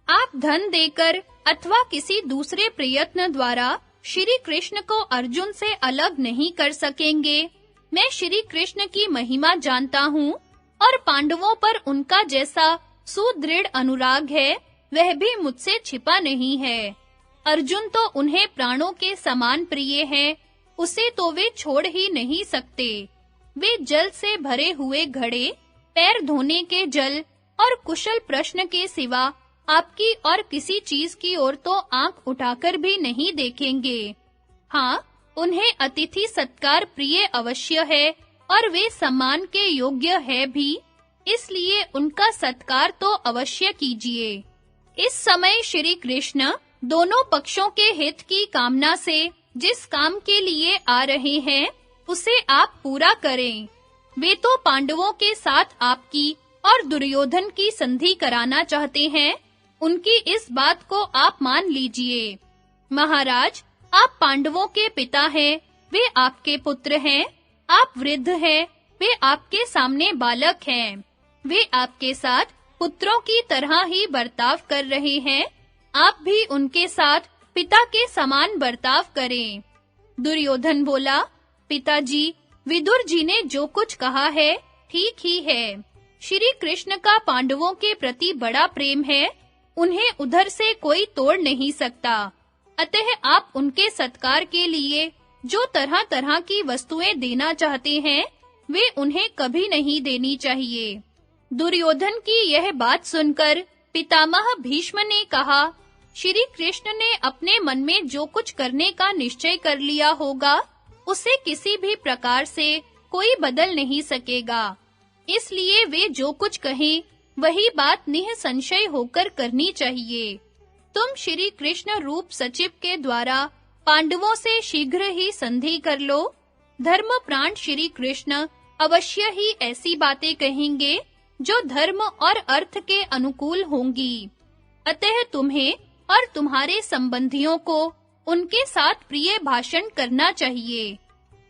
आप धन देकर अथवा किसी दूसरे प्रयत्न द्वारा श्री कृष्ण को अर्जुन से अलग नहीं कर सकेंगे। मैं श्री कृष्ण की महिमा जानता हूँ और पांडवों पर उनका जैसा सुदृढ़ अनुराग है, वह भी मुझसे छिपा नहीं है। अर्जुन तो उन्हें प्राणों के समान प्रिय हैं, उसे तो वे छोड़ ही नहीं सकते। वे जल से भरे हुए घड़े, पैर धोने के जल और कुशल प्रश्न के सिवा आपकी और किसी चीज की ओर तो आंख उठाकर भी नहीं देखेंगे। हाँ, उन्हें अतिथि सत्कार प्रिय अवश्य है और वे सम्मान के योग्य है भी, इसलिए उनका सत्कार तो अवश्य कीजिए। इस समय श्री कृष्ण दोनों पक्षों के हित की कामना से जिस काम के लिए आ रहे हैं, उसे आप पूरा करें। वे तो पांडवों के साथ आपकी और दुर्योधन की संधि कराना चाहते हैं, उनकी इस बात को आप मान लीजिए। महाराज, आप पांडवों के पिता हैं, वे आपके पुत्र हैं। आप वृद्ध हैं, वे आपके सामने बालक हैं। वे आपके साथ पुत्रों की तरह ही बर्ताव कर रहे हैं। आप भी उनके साथ पिता के समान बर्ताव करें। दुर्योधन बोला, पिताजी, विदुर जी ने जो कुछ कहा है, ठीक ही है। श्री कृष्ण का पांडवों के प्रति बड़ा प्रेम है, उन्हें उधर से कोई तोड़ नहीं सकता। अतः आप उनके सत्कार के लिए जो तरह-तरह की वस्तुएं देना चाहते हैं, वे उन्हें कभी नहीं देनी चाहिए। दुर्योधन की यह बात सुनकर पितामह भीष्म ने कहा, श्री कृष्ण ने अपने मन में जो कुछ करने का निश्चय कर लिया होगा, उसे किसी भी प्रकार से कोई बदल नहीं सकेगा। इसलिए वे जो कुछ कहें, वही बात निःसंशय होकर करनी चाहिए। तुम श्री कृष्ण रूप सचिव के द्वारा पांडवों से शीघ्र ही संधि कर लो। धर्मप्राण श्री कृष्ण अवश्य ही ऐसी बातें कहेंगे जो धर्म और अर्थ के अनुकूल होंगी। अतः तुम्हें और तुम्हारे संबंधियों को उनके साथ प्रिय भाषण करना चाहिए।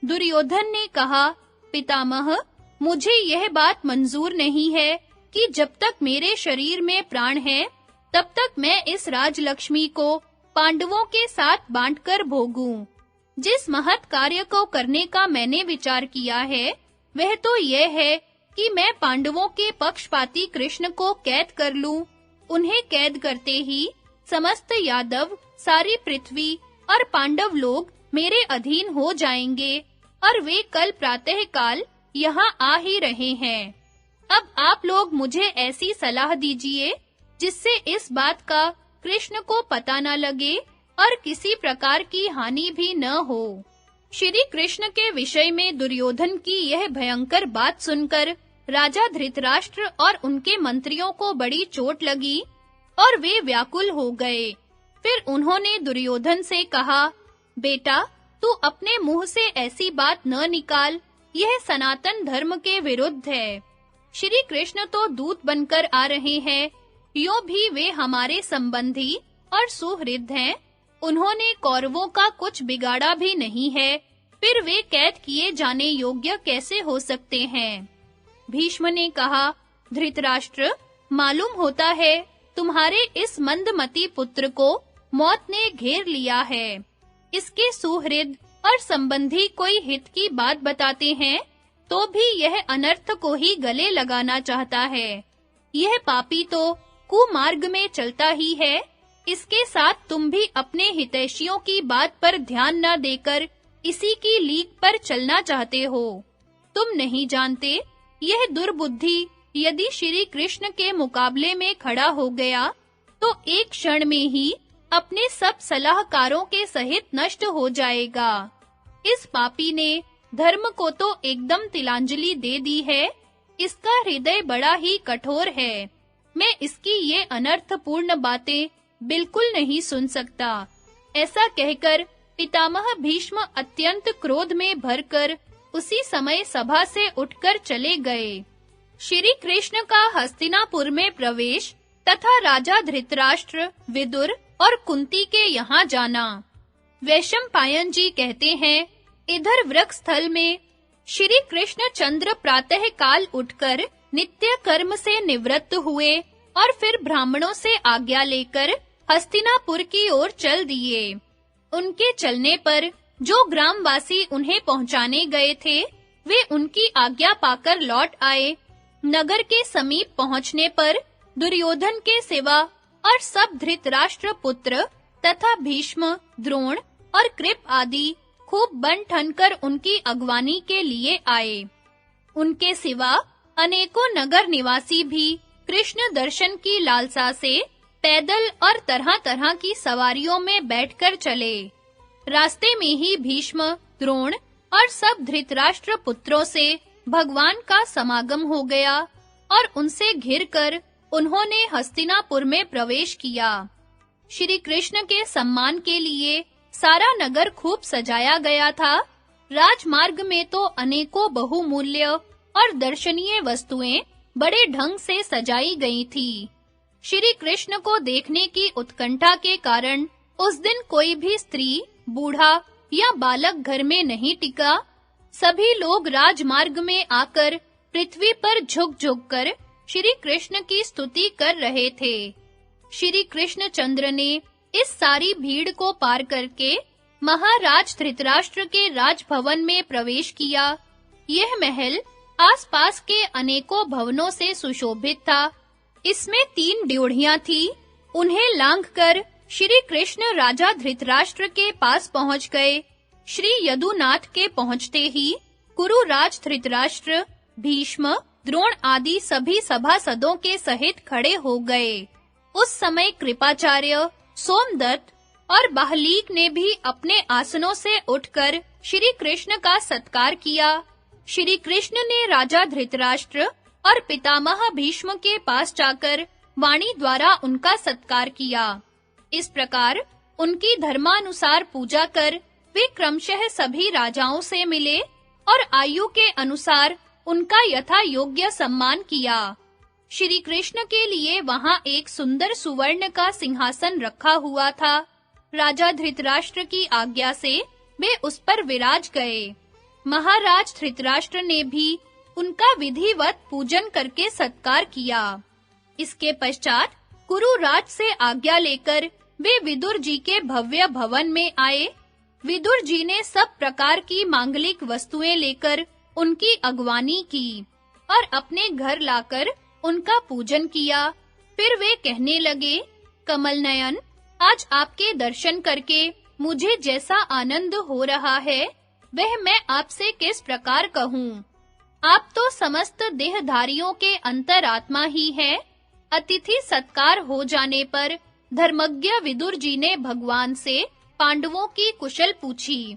दुर्योधन ने कहा, पितामह, मुझे यह बात मंजूर नहीं है कि जब तक मेरे शरीर में प्राण है, तब तक मैं इस राजलक्ष्मी को पांडवों के साथ बांटकर भोगूं। जिस महत् कार्य को करने का मैंने विचार किया है, वह तो यह है कि मैं पांडवों के पक्षपाती कृष्ण को कैद कर लूं। उन्हें कैद करते ही समस्त यादव, सारी पृथ्वी और पांडव लोग मेरे अधीन हो जाएंगे और वे कल प्रातःकाल यहाँ आ ही रहे हैं। अब आप लोग मुझे ऐसी सलाह दीजिए जिससे इस बात का कृष्ण को पता न लगे और किसी प्रकार की हानि भी न हो। श्री कृष्ण के विषय में दुर्योधन की यह भयंकर बात सुनकर राजा धृतराष्ट्र और उनके मंत्रियों को बड़ी चोट लगी और वे व्याकुल हो गए। फिर उन्होंने दुर्योधन से कहा, बेटा, तू अपने मुंह से ऐसी बात न निकाल, यह सनातन धर्म के विरुद्ध है। श्री कृष्ण तो दूत बनकर आ रहे हैं, यो भी वे हमारे संबंधी और सुहृद हैं, उन्होंने कौरवों का कुछ बिगाड़ा भी नहीं है, फिर वे कैद किए जाने योग्य कैसे हो सकते हैं? भीष्म ने कहा, धृतराष्ट्र, मालूम होता है तुम्हारे इस मंदमती पुत्र को मौत ने घेर लिया है। इसके सुहृद और संबंधी कोई हित की बात बताते हैं तो भी यह अनर्थ को ही गले लगाना चाहता है। यह पापी तो कुमार्ग में चलता ही है। इसके साथ तुम भी अपने हितैषियों की बात पर ध्यान न देकर इसी की लीक पर चलना चाहते हो। तुम नहीं जानते, यह दुर्बुद्धि यदि श्री कृष्ण के मुकाबले में खड़ा हो गया तो एक क्षण में ही अपने सब सलाहकारों के सहित नष्ट हो जाएगा। इस पापी ने धर्म को तो एकदम तिलांजलि दे दी है। इसका हृदय बड़ा ही कठोर है। मैं इसकी ये अनर्थपूर्ण बातें बिल्कुल नहीं सुन सकता। ऐसा कहकर पितामह भीष्म अत्यंत क्रोध में भरकर उसी समय सभा से उठकर चले गए। श्री कृष्ण का हस्तिनापुर में प्रवेश तथा राजा धृतराष्ट्र, विदुर और कुंती के यहाँ जाना। वैशंपायन जी कहते हैं, इधर वृक्षस्थल में श्री कृष्ण चंद्र प्रातः काल उठकर नित्य कर्म से निवृत्त हुए और फिर ब्राह्मणों से आज्ञा लेकर हस्तिनापुर की ओर चल दिए। उनके चलने पर जो ग्रामवासी उन्हें पहुंचाने गए थे, वे उनकी आज्ञा पाकर लौट आए। नगर के समीप पहुंचने पर दुर्योधन के सिवा और सब धृतराष्ट्र पुत्र तथा भीष्म, द्रोण और कृप आदि खूब बन ठनकर उनकी अगवानी के लिए आए। उनके सिवा अनेकों नगर निवासी भी कृष्ण दर्शन की लालसा से पैदल और तरह-तरह की सवारियों में बैठकर चले। रास्ते में ही भीष्म, द्रोण और सब धृतराष्ट्र पुत्रों से भगवान का समागम हो गया और उनसे घिरकर उन्होंने हस्तिनापुर में प्रवेश किया। श्री कृष्ण के सम्मान के लिए सारा नगर खूब सजाया गया था। राजमार्ग में तो अनेकों बहुमूल्य और दर्शनीय वस्तुएं बड़े ढंग से सजाई गई थी। श्री कृष्ण को देखने की उत्कंठा के कारण उस दिन कोई भी स्त्री, बूढ़ा या बालक घर में नहीं टिका। सभी लोग राजमार्ग में आकर पृथ्वी पर झुक-झुक कर श्री कृष्ण की स्तुति कर रहे थे। श्री कृष्णचंद्र ने इस सारी भीड़ को पार करके महाराज धृतराष्ट्र के राजभवन में प्रवेश किया। यह महल आसपास के अनेकों भवनों से सुशोभित था। इसमें 3 ड्योढ़ियां थी। उन्हें लांघकर श्री कृष्ण राजा धृतराष्ट्र के पास पहुंच गए। श्री यदुनाथ के पहुंचते ही कुरुराज धृतराष्ट्र, भीष्म, द्रोण आदि सभी सभासदों के सहित खड़े हो गए। उस समय कृपाचार्य, सोमदत्त और बाहलीक ने भी अपने आसनों से उठकर श्री कृष्ण का सत्कार किया। श्री कृष्ण ने राजा धृतराष्ट्र और पितामह भीष्म के पास जाकर वाणी द्वारा उनका सत्कार किया। इस प्रकार उनकी धर्मानुसार पूजा कर वे क्रमशः सभी राजाओं से मिले और आयु के अनुसार उनका यथा योग्य सम्मान किया। श्री कृष्ण के लिए वहां एक सुंदर सुवर्ण का सिंहासन रखा हुआ था। राजा धृतराष्ट्र की आज्ञा से वे उस पर विराज गए। महाराज धृतराष्ट्र ने भी उनका विधिवत पूजन करके सत्कार किया। इसके पश्चात कुरुराज से आज्ञा लेकर वे विदुर जी के भव्य भवन में आए। विदुर जी ने सब प्रकार की मांगलिक वस्तुएं लेकर उनकी अगवानी की और अपने घर लाकर उनका पूजन किया। फिर वे कहने लगे, कमल नयन, आज आपके दर्शन करके मुझे जैसा आनंद हो रहा है, वह मैं आपसे किस प्रकार कहूँ। आप तो समस्त देहधारियों के अंतरात्मा ही हैं। अतिथि सत्कार हो जाने पर धर्मज्ञ विदुर जी ने भगवान से पांडवों की कुशल पूछी।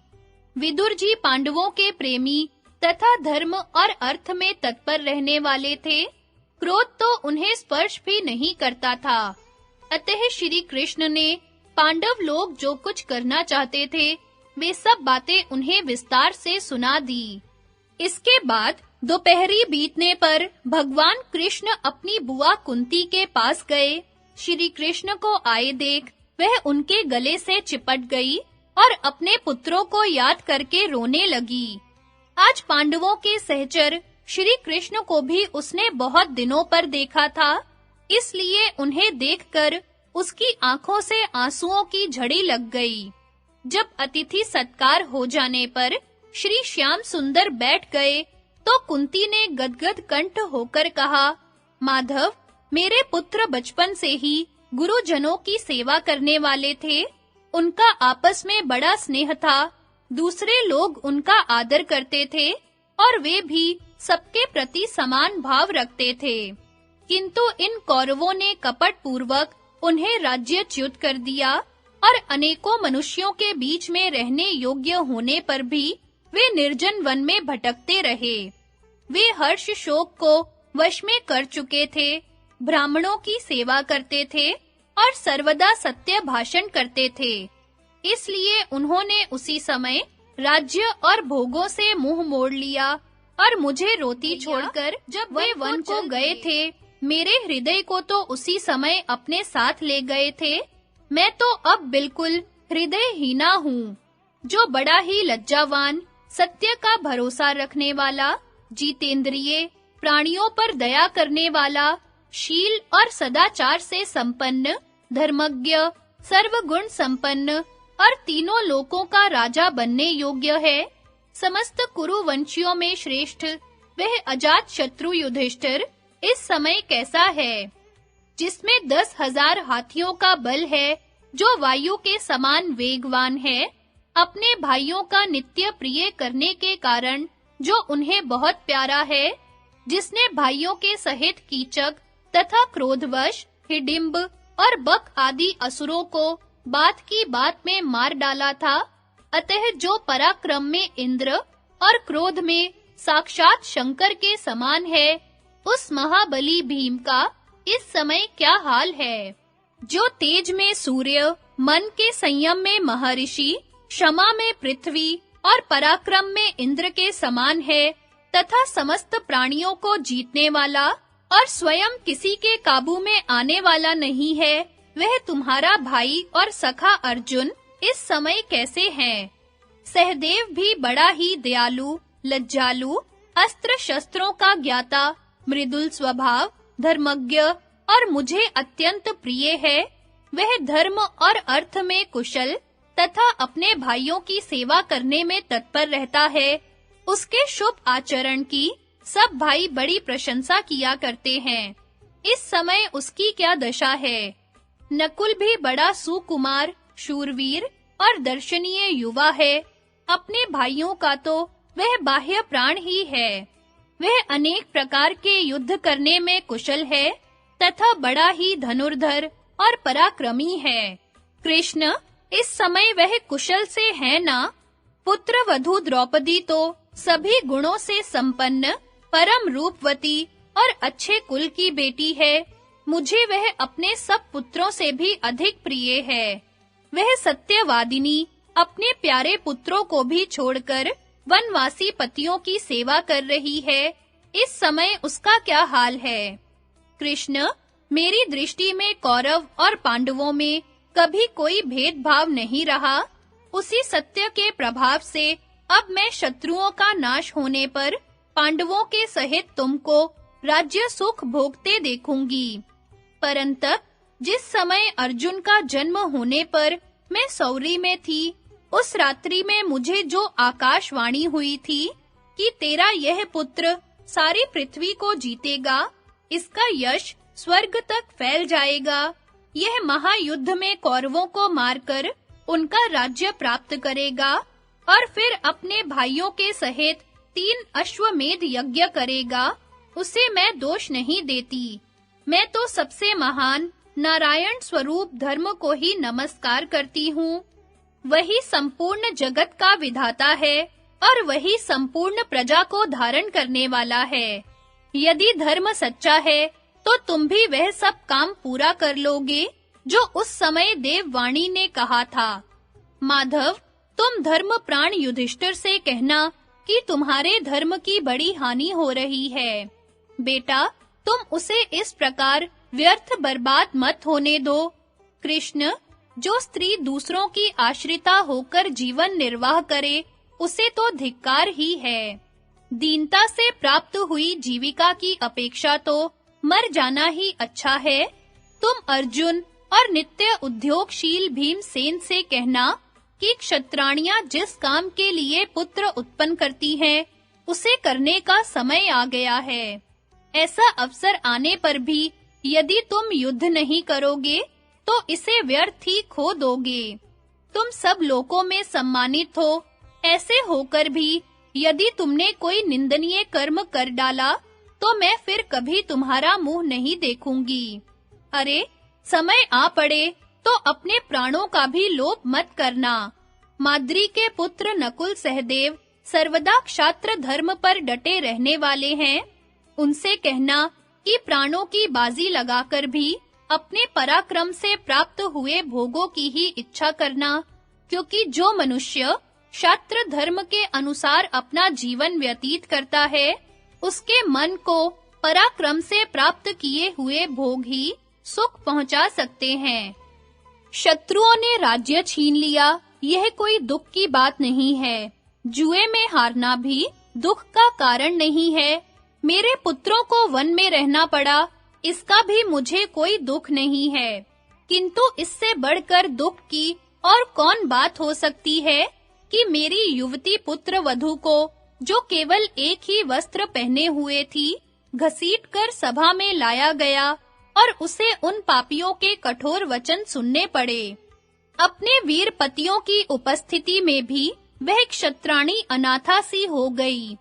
विदुर जी पांडवों के प्रेमी तथा धर्म और अर्थ में तत्पर रहने वाले थे। क्रोध तो उन्हें स्पर्श भी नहीं करता था। अतः श्री कृष्ण ने पांडव लोग जो कुछ करना चाहते थे, वे सब बातें उन्हें विस्तार से सुना दी। इसके बाद दोपहरी बीतने पर भगवान कृष्ण अपनी बुआ कुंती के पास गए। श्री कृष्ण को आए देख वह उनके गले से चिपट गई और अपने पुत्रों को याद करके रोने लगी। आज पांडवों के सहचर श्री कृष्ण को भी उसने बहुत दिनों पर देखा था, इसलिए उन्हें देखकर उसकी आंखों से आंसुओं की झड़ी लग गई। जब अतिथि सत्कार हो जाने पर श्री श्याम सुंदर बैठ गए, तो कुंती ने गदगद कंठ होकर कहा, माधव, मेरे पुत्र बचपन से ही गुरुजनों की सेवा करने वाले थे। उनका आपस में बड़ा स्नेह था। दूसरे लोग उनका आदर करते थे और वे भी सबके प्रति समान भाव रखते थे। किंतु इन कौरवों ने कपट पूर्वक उन्हें राज्यच्युत कर दिया और अनेकों मनुष्यों के बीच में रहने योग्य होने पर भी वे निर्जन वन में भटकते रहे। वे हर्ष शोक को वश में कर चुके थे, ब्राह्मणों की सेवा करते थे और सर्वदा सत्य भाषण करते थे। इसलिए उन्होंने उसी समय राज्य और भोगों से मुंह मोड़ लिया और मुझे रोती छोड़कर जब वे वन को गए थे, मेरे हृदय को तो उसी समय अपने साथ ले गए थे। मैं तो अब बिल्कुल हृदयहीना हूँ। जो बड़ा ही लज्जावान, सत्य का भरोसा रखने वाला, जितेंद्रिय, प्राणियों पर दया करने वाला, शील और सदाचार से संपन्न, धर्मज्ञ, सर्वगुण संपन्न और तीनों लोकों का राजा बनने योग्य है। समस्त कुरुवंशियों में श्रेष्ठ वह अजात शत्रु युधिष्ठिर इस समय कैसा है, जिसमें 10,000 हाथियों का बल है, जो वायु के समान वेगवान है, अपने भाइयों का नित्य प्रिय करने के कारण जो उन्हें बहुत प्यारा है, जिसने भाइयों के सहित कीचक तथा क्रोधवश हिडिंब और बक आदि असुरों को बात की बात में मार डाला था। अतः जो पराक्रम में इंद्र और क्रोध में साक्षात शंकर के समान है, उस महाबली भीम का इस समय क्या हाल है। जो तेज में सूर्य, मन के संयम में महर्षि, क्षमा में पृथ्वी और पराक्रम में इंद्र के समान है, तथा समस्त प्राणियों को जीतने वाला और स्वयं किसी के काबू में आने वाला नहीं है, वह तुम्हारा भाई और सखा अर्जुन इस समय कैसे हैं? सहदेव भी बड़ा ही दयालु, लज्जालु, अस्त्र शस्त्रों का ज्ञाता, मृदुल स्वभाव, धर्मज्ञ और मुझे अत्यंत प्रिय है। वह धर्म और अर्थ में कुशल तथा अपने भाइयों की सेवा करने में तत्पर रहता है। उसके शुभ आचरण की सब भाई बड़ी प्रशंसा किया करते हैं। इस समय उसकी क्या दशा है? नकुल भी बड़ा सुकुमार, शूरवीर और दर्शनीय युवा है। अपने भाइयों का तो वह बाह्य प्राण ही है। वह अनेक प्रकार के युद्ध करने में कुशल है तथा बड़ा ही धनुर्धर और पराक्रमी है। कृष्ण, इस समय वह कुशल से है ना? पुत्र वधू द्रौपदी तो सभी गुणों से संपन्न, परम रूपवती और अच्छे कुल की बेटी है। मुझे वह अपने सब पुत्रों से भी अधिक प्रिय है। वह सत्यवादिनी अपने प्यारे पुत्रों को भी छोड़कर वनवासी पतियों की सेवा कर रही है। इस समय उसका क्या हाल है? कृष्ण, मेरी दृष्टि में कौरव और पांडवों में कभी कोई भेदभाव नहीं रहा। उसी सत्य के प्रभाव से अब मैं शत्रुओं का नाश होने पर पांडवों के सहित तुमको राज्य सुख भोगते देखूंगी। परंतु जिस समय अर्जुन का जन्म होने पर मैं सौरी में थी, उस रात्रि में मुझे जो आकाशवाणी हुई थी कि तेरा यह पुत्र सारी पृथ्वी को जीतेगा, इसका यश स्वर्ग तक फैल जाएगा, यह महायुद्ध में कौरवों को मारकर उनका राज्य प्राप्त करेगा और फिर अपने भाइयों के सहित 3 अश्वमेध यज्ञ करेगा, उसे मैं दोष नहीं देती। मैं तो सबसे महान नारायण स्वरूप धर्म को ही नमस्कार करती हूँ। वही संपूर्ण जगत का विधाता है और वही संपूर्ण प्रजा को धारण करने वाला है। यदि धर्म सच्चा है तो तुम भी वह सब काम पूरा कर लोगे जो उस समय देववाणी ने कहा था। माधव, तुम धर्म प्राण युधिष्ठिर से कहना कि तुम्हारे धर्म की बड़ी हानि हो रही है। बेटा, तुम उसे इस प्रकार व्यर्थ बर्बाद मत होने दो। कृष्ण, जो स्त्री दूसरों की आश्रिता होकर जीवन निर्वाह करे, उसे तो धिक्कार ही है। दीनता से प्राप्त हुई जीविका की अपेक्षा तो मर जाना ही अच्छा है। तुम अर्जुन और नित्य उद्योगशील भीमसेन से कहना कि क्षत्राणियां जिस काम के लिए पुत्र उत्पन्न करती हैं, उसे करने का समय आ गया है। ऐसा अवसर आने पर भी यदि तुम युद्ध नहीं करोगे, तो इसे व्यर्थ ही खो दोगे। तुम सब लोकों में सम्मानित हो, ऐसे होकर भी यदि तुमने कोई निंदनीय कर्म कर डाला, तो मैं फिर कभी तुम्हारा मुंह नहीं देखूंगी। अरे, समय आ पड़े तो अपने प्राणों का भी लोभ मत करना। माद्री के पुत्र नकुल सहदेव सर्वदा क्षात्र धर्म पर डटे रहने वाले हैं। उनसे कहना कि प्राणों की बाजी लगाकर भी अपने पराक्रम से प्राप्त हुए भोगों की ही इच्छा करना, क्योंकि जो मनुष्य क्षात्र धर्म के अनुसार अपना जीवन व्यतीत करता है, उसके मन को पराक्रम से प्राप्त किए हुए भोग ही सुख पहुंचा सकते हैं। शत्रुओं ने राज्य छीन लिया, यह कोई दुख की बात नहीं है। जुए में हारना भी दुख का कारण नहीं है। मेरे पुत्रों को वन में रहना पड़ा, इसका भी मुझे कोई दुख नहीं है। किंतु इससे बढ़कर दुख की और कौन बात हो सकती है कि मेरी युवती पुत्र वधू को, जो केवल एक ही वस्त्र पहने हुए थी, घसीटकर सभा में लाया गया और उसे उन पापियों के कठोर वचन सुनने पड़े। अपने वीर पतियों की उपस्थिति में भी वह क्षत्राणी अनाथा सी हो गई।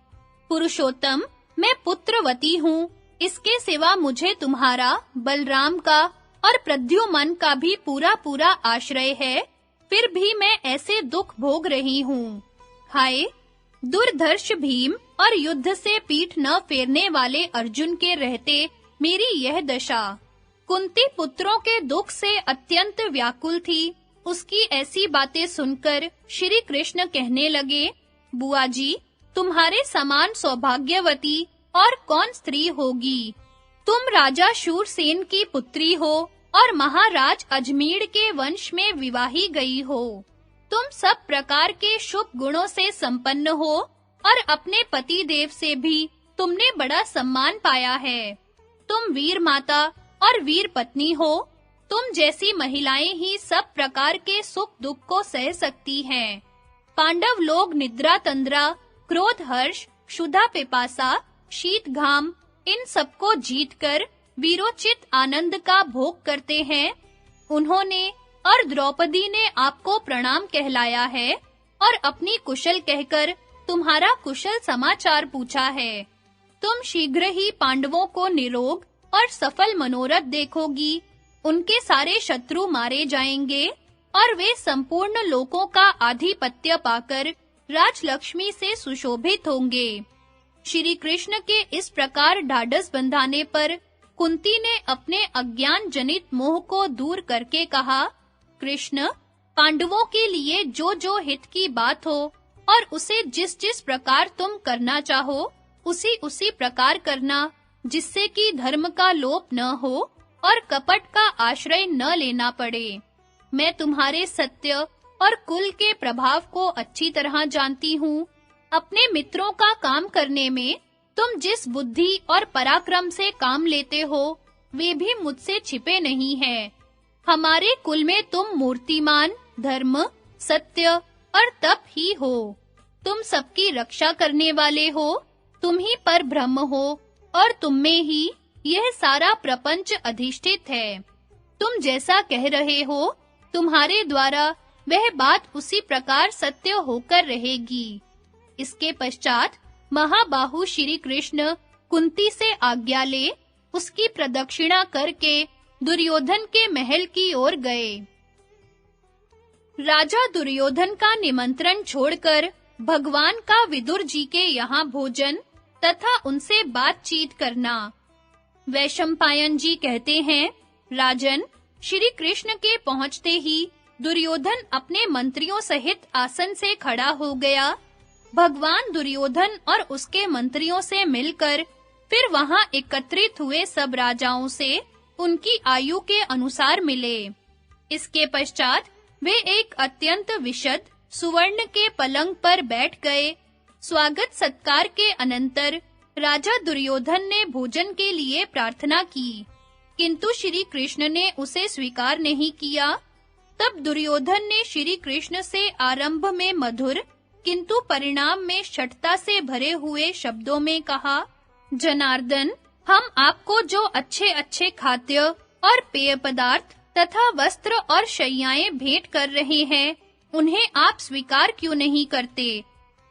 पुरुषोत्तम, मैं पुत्रवती हूँ, इसके सिवा मुझे तुम्हारा, बलराम का और प्रद्युमन का भी पूरा आश्रय है, फिर भी मैं ऐसे दुख भोग रही हूँ। हाय, दुर्धर्ष भीम और युद्ध से पीठ न फेरने वाले अर्जुन के रहते मेरी यह दशा। कुंती पुत्रों के दुख से अत्यंत व्याकुल थी। उसकी ऐसी बातें सुनकर श्री कृष्ण कहने लगे, बुआ जी, तुम्हारे समान सौभाग्यवती और कौन स्त्री होगी? तुम राजा शूरसेन की पुत्री हो और महाराज अजमेर के वंश में विवाही गई हो। तुम सब प्रकार के शुभ गुणों से संपन्न हो और अपने पति देव से भी तुमने बड़ा सम्मान पाया है। तुम वीर माता और वीर पत्नी हो। तुम जैसी महिलाएं ही सब प्रकार के सुख दुख को सह सकती हैं। पांडव लोग निद्रा तंद्रा, क्रोध हर्ष, क्षुधा पिपासा, शीत घाम, इन सबको जीतकर वीरोचित आनंद का भोग करते हैं। उन्होंने और द्रौपदी ने आपको प्रणाम कहलाया है और अपनी कुशल कहकर तुम्हारा कुशल समाचार पूछा है। तुम शीघ्र ही पांडवों को निरोग और सफल मनोरथ देखोगी। उनके सारे शत्रु मारे जाएंगे और वे संपूर्ण लोकों का आधिपत्य पाकर राजलक्ष्मी से सुशोभित होंगे। श्री कृष्ण के इस प्रकार ढाढ़स बंधाने पर कुंती ने अपने अज्ञान जनित मोह को दूर करके कहा, कृष्ण, पांडवों के लिए जो हित की बात हो और उसे जिस प्रकार तुम करना चाहो, उसी प्रकार करना, जिससे कि धर्म का लोप न हो और कपट का आश्रय न लेना पड़े। मैं तुम्हारे सत्य और कुल के प्रभाव को अच्छी तरह जानती हूँ। अपने मित्रों का काम करने में तुम जिस बुद्धि और पराक्रम से काम लेते हो, वे भी मुझसे छिपे नहीं हैं। हमारे कुल में तुम मूर्तिमान, धर्म, सत्य और तप ही हो। तुम सबकी रक्षा करने वाले हो। तुम ही पर ब्रह्म हो और तुम में ही यह सारा प्रपंच अधिष्ठित है। तुम जैसा कह रहे हो, तुम्हारे द्वारा वह बात उसी प्रकार सत्य होकर रहेगी। इसके पश्चात महाबाहु श्री कृष्ण कुंती से आज्ञा ले उसकी प्रदक्षिणा करके दुर्योधन के महल की ओर गए। राजा दुर्योधन का निमंत्रण छोड़कर भगवान का विदुर जी के यहाँ भोजन तथा उनसे बातचीत करना। वैशंपायन जी कहते हैं, राजन, श्री कृष्ण के पहुंचते ही दुर्योधन अपने मंत्रियों सहित आसन से खड़ा हो गया। भगवान दुर्योधन और उसके मंत्रियों से मिलकर फिर वहां एकत्रित हुए सब राजाओं से उनकी आयु के अनुसार मिले। इसके पश्चात वे एक अत्यंत विशद सुवर्ण के पलंग पर बैठ गए। स्वागत सत्कार के अनंतर राजा दुर्योधन ने भोजन के लिए प्रार्थना की, किंतु श्री कृष्ण ने उसे स्वीकार नहीं किया। तब दुर्योधन ने श्री कृष्ण से आरंभ में मधुर किंतु परिणाम में शठता से भरे हुए शब्दों में कहा, जनार्दन, हम आपको जो अच्छे-अच्छे खाद्य और पेय पदार्थ तथा वस्त्र और शैयाएं भेंट कर रहे हैं, उन्हें आप स्वीकार क्यों नहीं करते?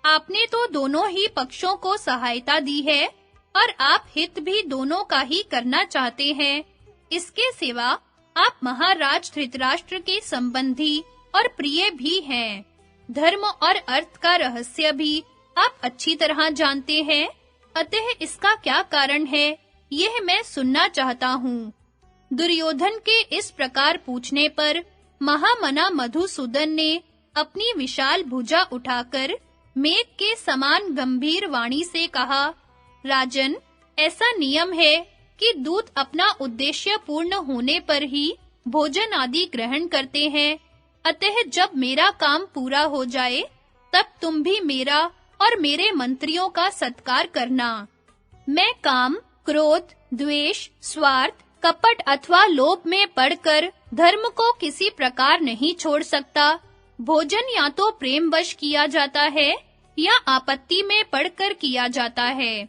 आपने तो दोनों ही पक्षों को सहायता दी है और आप हित भी दोनों का ही करना चाहते हैं। इसके सिवा आप महाराज धृतराष्ट्र के संबंधी और प्रिय भी हैं। धर्म और अर्थ का रहस्य भी आप अच्छी तरह जानते हैं, अतः इसका क्या कारण है, यह मैं सुनना चाहता हूँ। दुर्योधन के इस प्रकार पूछने पर महामना मधुसूदन ने अपनी विशाल भुजा उठाकर मेघ के समान गंभीर वाणी से कहा, राजन, ऐसा नियम है कि दूत अपना उद्देश्य पूर्ण होने पर ही भोजन आदि ग्रहण करते हैं। अतः जब मेरा काम पूरा हो जाए, तब तुम भी मेरा और मेरे मंत्रियों का सत्कार करना। मैं काम, क्रोध, द्वेष, स्वार्थ, कपट अथवा लोभ में पड़कर धर्म को किसी प्रकार नहीं छोड़ सकता। भोजन या तो प्रेमवश किया जाता है या आपत्ति में पड़कर किया जाता है।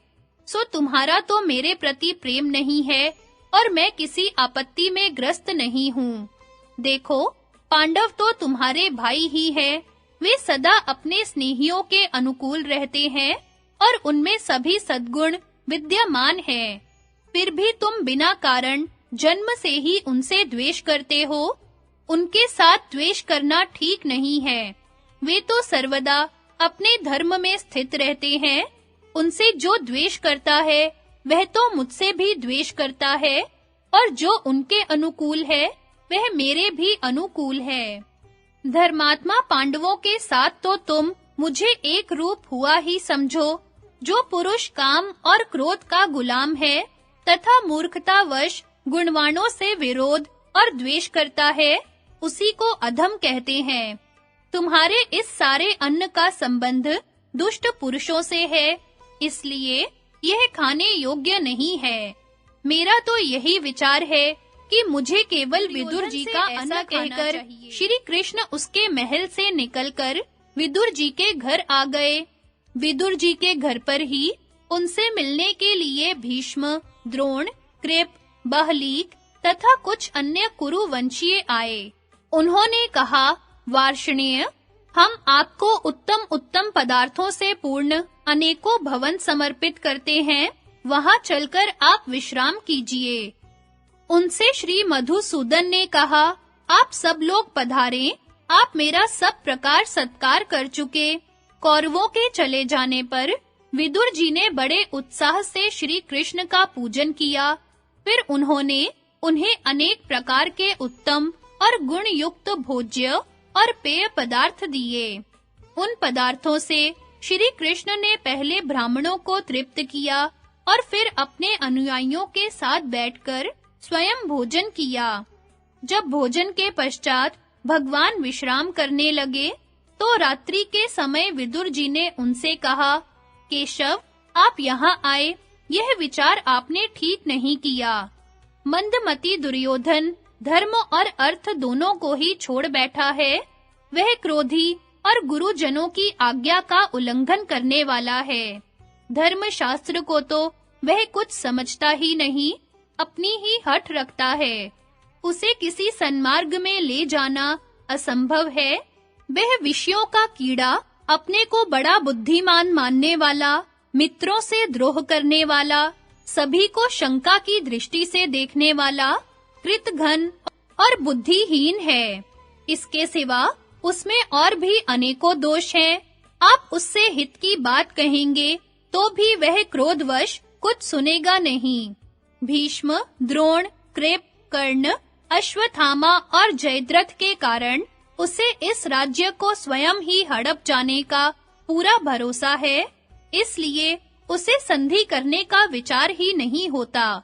सो तुम्हारा तो मेरे प्रति प्रेम नहीं है और मैं किसी आपत्ति में ग्रस्त नहीं हूँ। देखो, पांडव तो तुम्हारे भाई ही हैं। वे सदा अपने स्नेहियों के अनुकूल रहते हैं और उनमें सभी सद्गुण विद्यमान हैं। फिर भी तुम बिना कारण जन्म से ही उनसे द्वेष करते हो। उनके साथ द्वेष करना ठीक नहीं है। वे तो सर्वदा अपने धर्म में स्थित रहते हैं। उनसे जो द्वेष करता है, वह तो मुझसे भी द्वेष करता है, और जो उनके अनुकूल है, वह मेरे भी अनुकूल है। धर्मात्मा पांडवों के साथ तो तुम मुझे एक रूप हुआ ही समझो। जो पुरुष काम और क्रोध का गुलाम है तथा मूर्खतावश गुणवानों से विरोध और द्वेष करता है, उसी को अधम कहते हैं। तुम्हारे इस सारे अन्न का संबंध दुष्ट पुरुषों से है, इसलिए यह खाने योग्य नहीं है। मेरा तो यही विचार है कि मुझे केवल विदुर जी का अन्न कहकर श्री कृष्ण उसके महल से निकलकर विदुर जी के घर आ गए। विदुर जी के घर पर ही उनसे मिलने के लिए भीष्म, द्रोण, कृप, बहलीक तथा कुछ अन्य कुरुवंशीय आए। उन्होंने कहा, वार्ष्णेय, हम आपको उत्तम पदार्थों से पूर्ण अनेकों भवन समर्पित करते हैं, वहां चलकर आप विश्राम कीजिए। उनसे श्री मधुसूदन ने कहा, आप सब लोग पधारें, आप मेरा सब प्रकार सत्कार कर चुके। कौरवों के चले जाने पर विदुर जी ने बड़े उत्साह से श्री कृष्ण का पूजन किया। फिर उन्होंने उन्हें अनेक प्रकार के उत्तम और गुण युक्त भोज्य और पेय पदार्थ दिए। उन पदार्थों से श्री कृष्ण ने पहले ब्राह्मणों को तृप्त किया और फिर अपने अनुयायियों के साथ बैठकर स्वयं भोजन किया। जब भोजन के पश्चात भगवान विश्राम करने लगे, तो रात्रि के समय विदुर जी ने उनसे कहा, केशव, आप यहाँ आए, यह विचार आपने ठीक नहीं किया। मंदमती दुर्योधन धर्म और अर्थ दोनों को ही छोड़ बैठा है। वह क्रोधी और गुरुजनों की आज्ञा का उल्लंघन करने वाला है। धर्म शास्त्र को तो वह कुछ समझता ही नहीं, अपनी ही हठ रखता है। उसे किसी सन्मार्ग में ले जाना असंभव है। वह विषयों का कीड़ा, अपने को बड़ा बुद्धिमान मानने वाला, मित्रों से द्रोह करने वाला, सभी को शंका की दृष्टि से देखने वाला, कृतघ्न और बुद्धिहीन है। इसके सिवा उसमें और भी अनेकों दोष हैं। आप उससे हित की बात कहेंगे तो भी वह क्रोधवश कुछ सुनेगा नहीं। भीष्म, द्रोण, कृप, कर्ण, अश्वत्थामा और जयद्रथ के कारण उसे इस राज्य को स्वयं ही हड़प जाने का पूरा भरोसा है। इसलिए उसे संधि करने का विचार ही नहीं होता।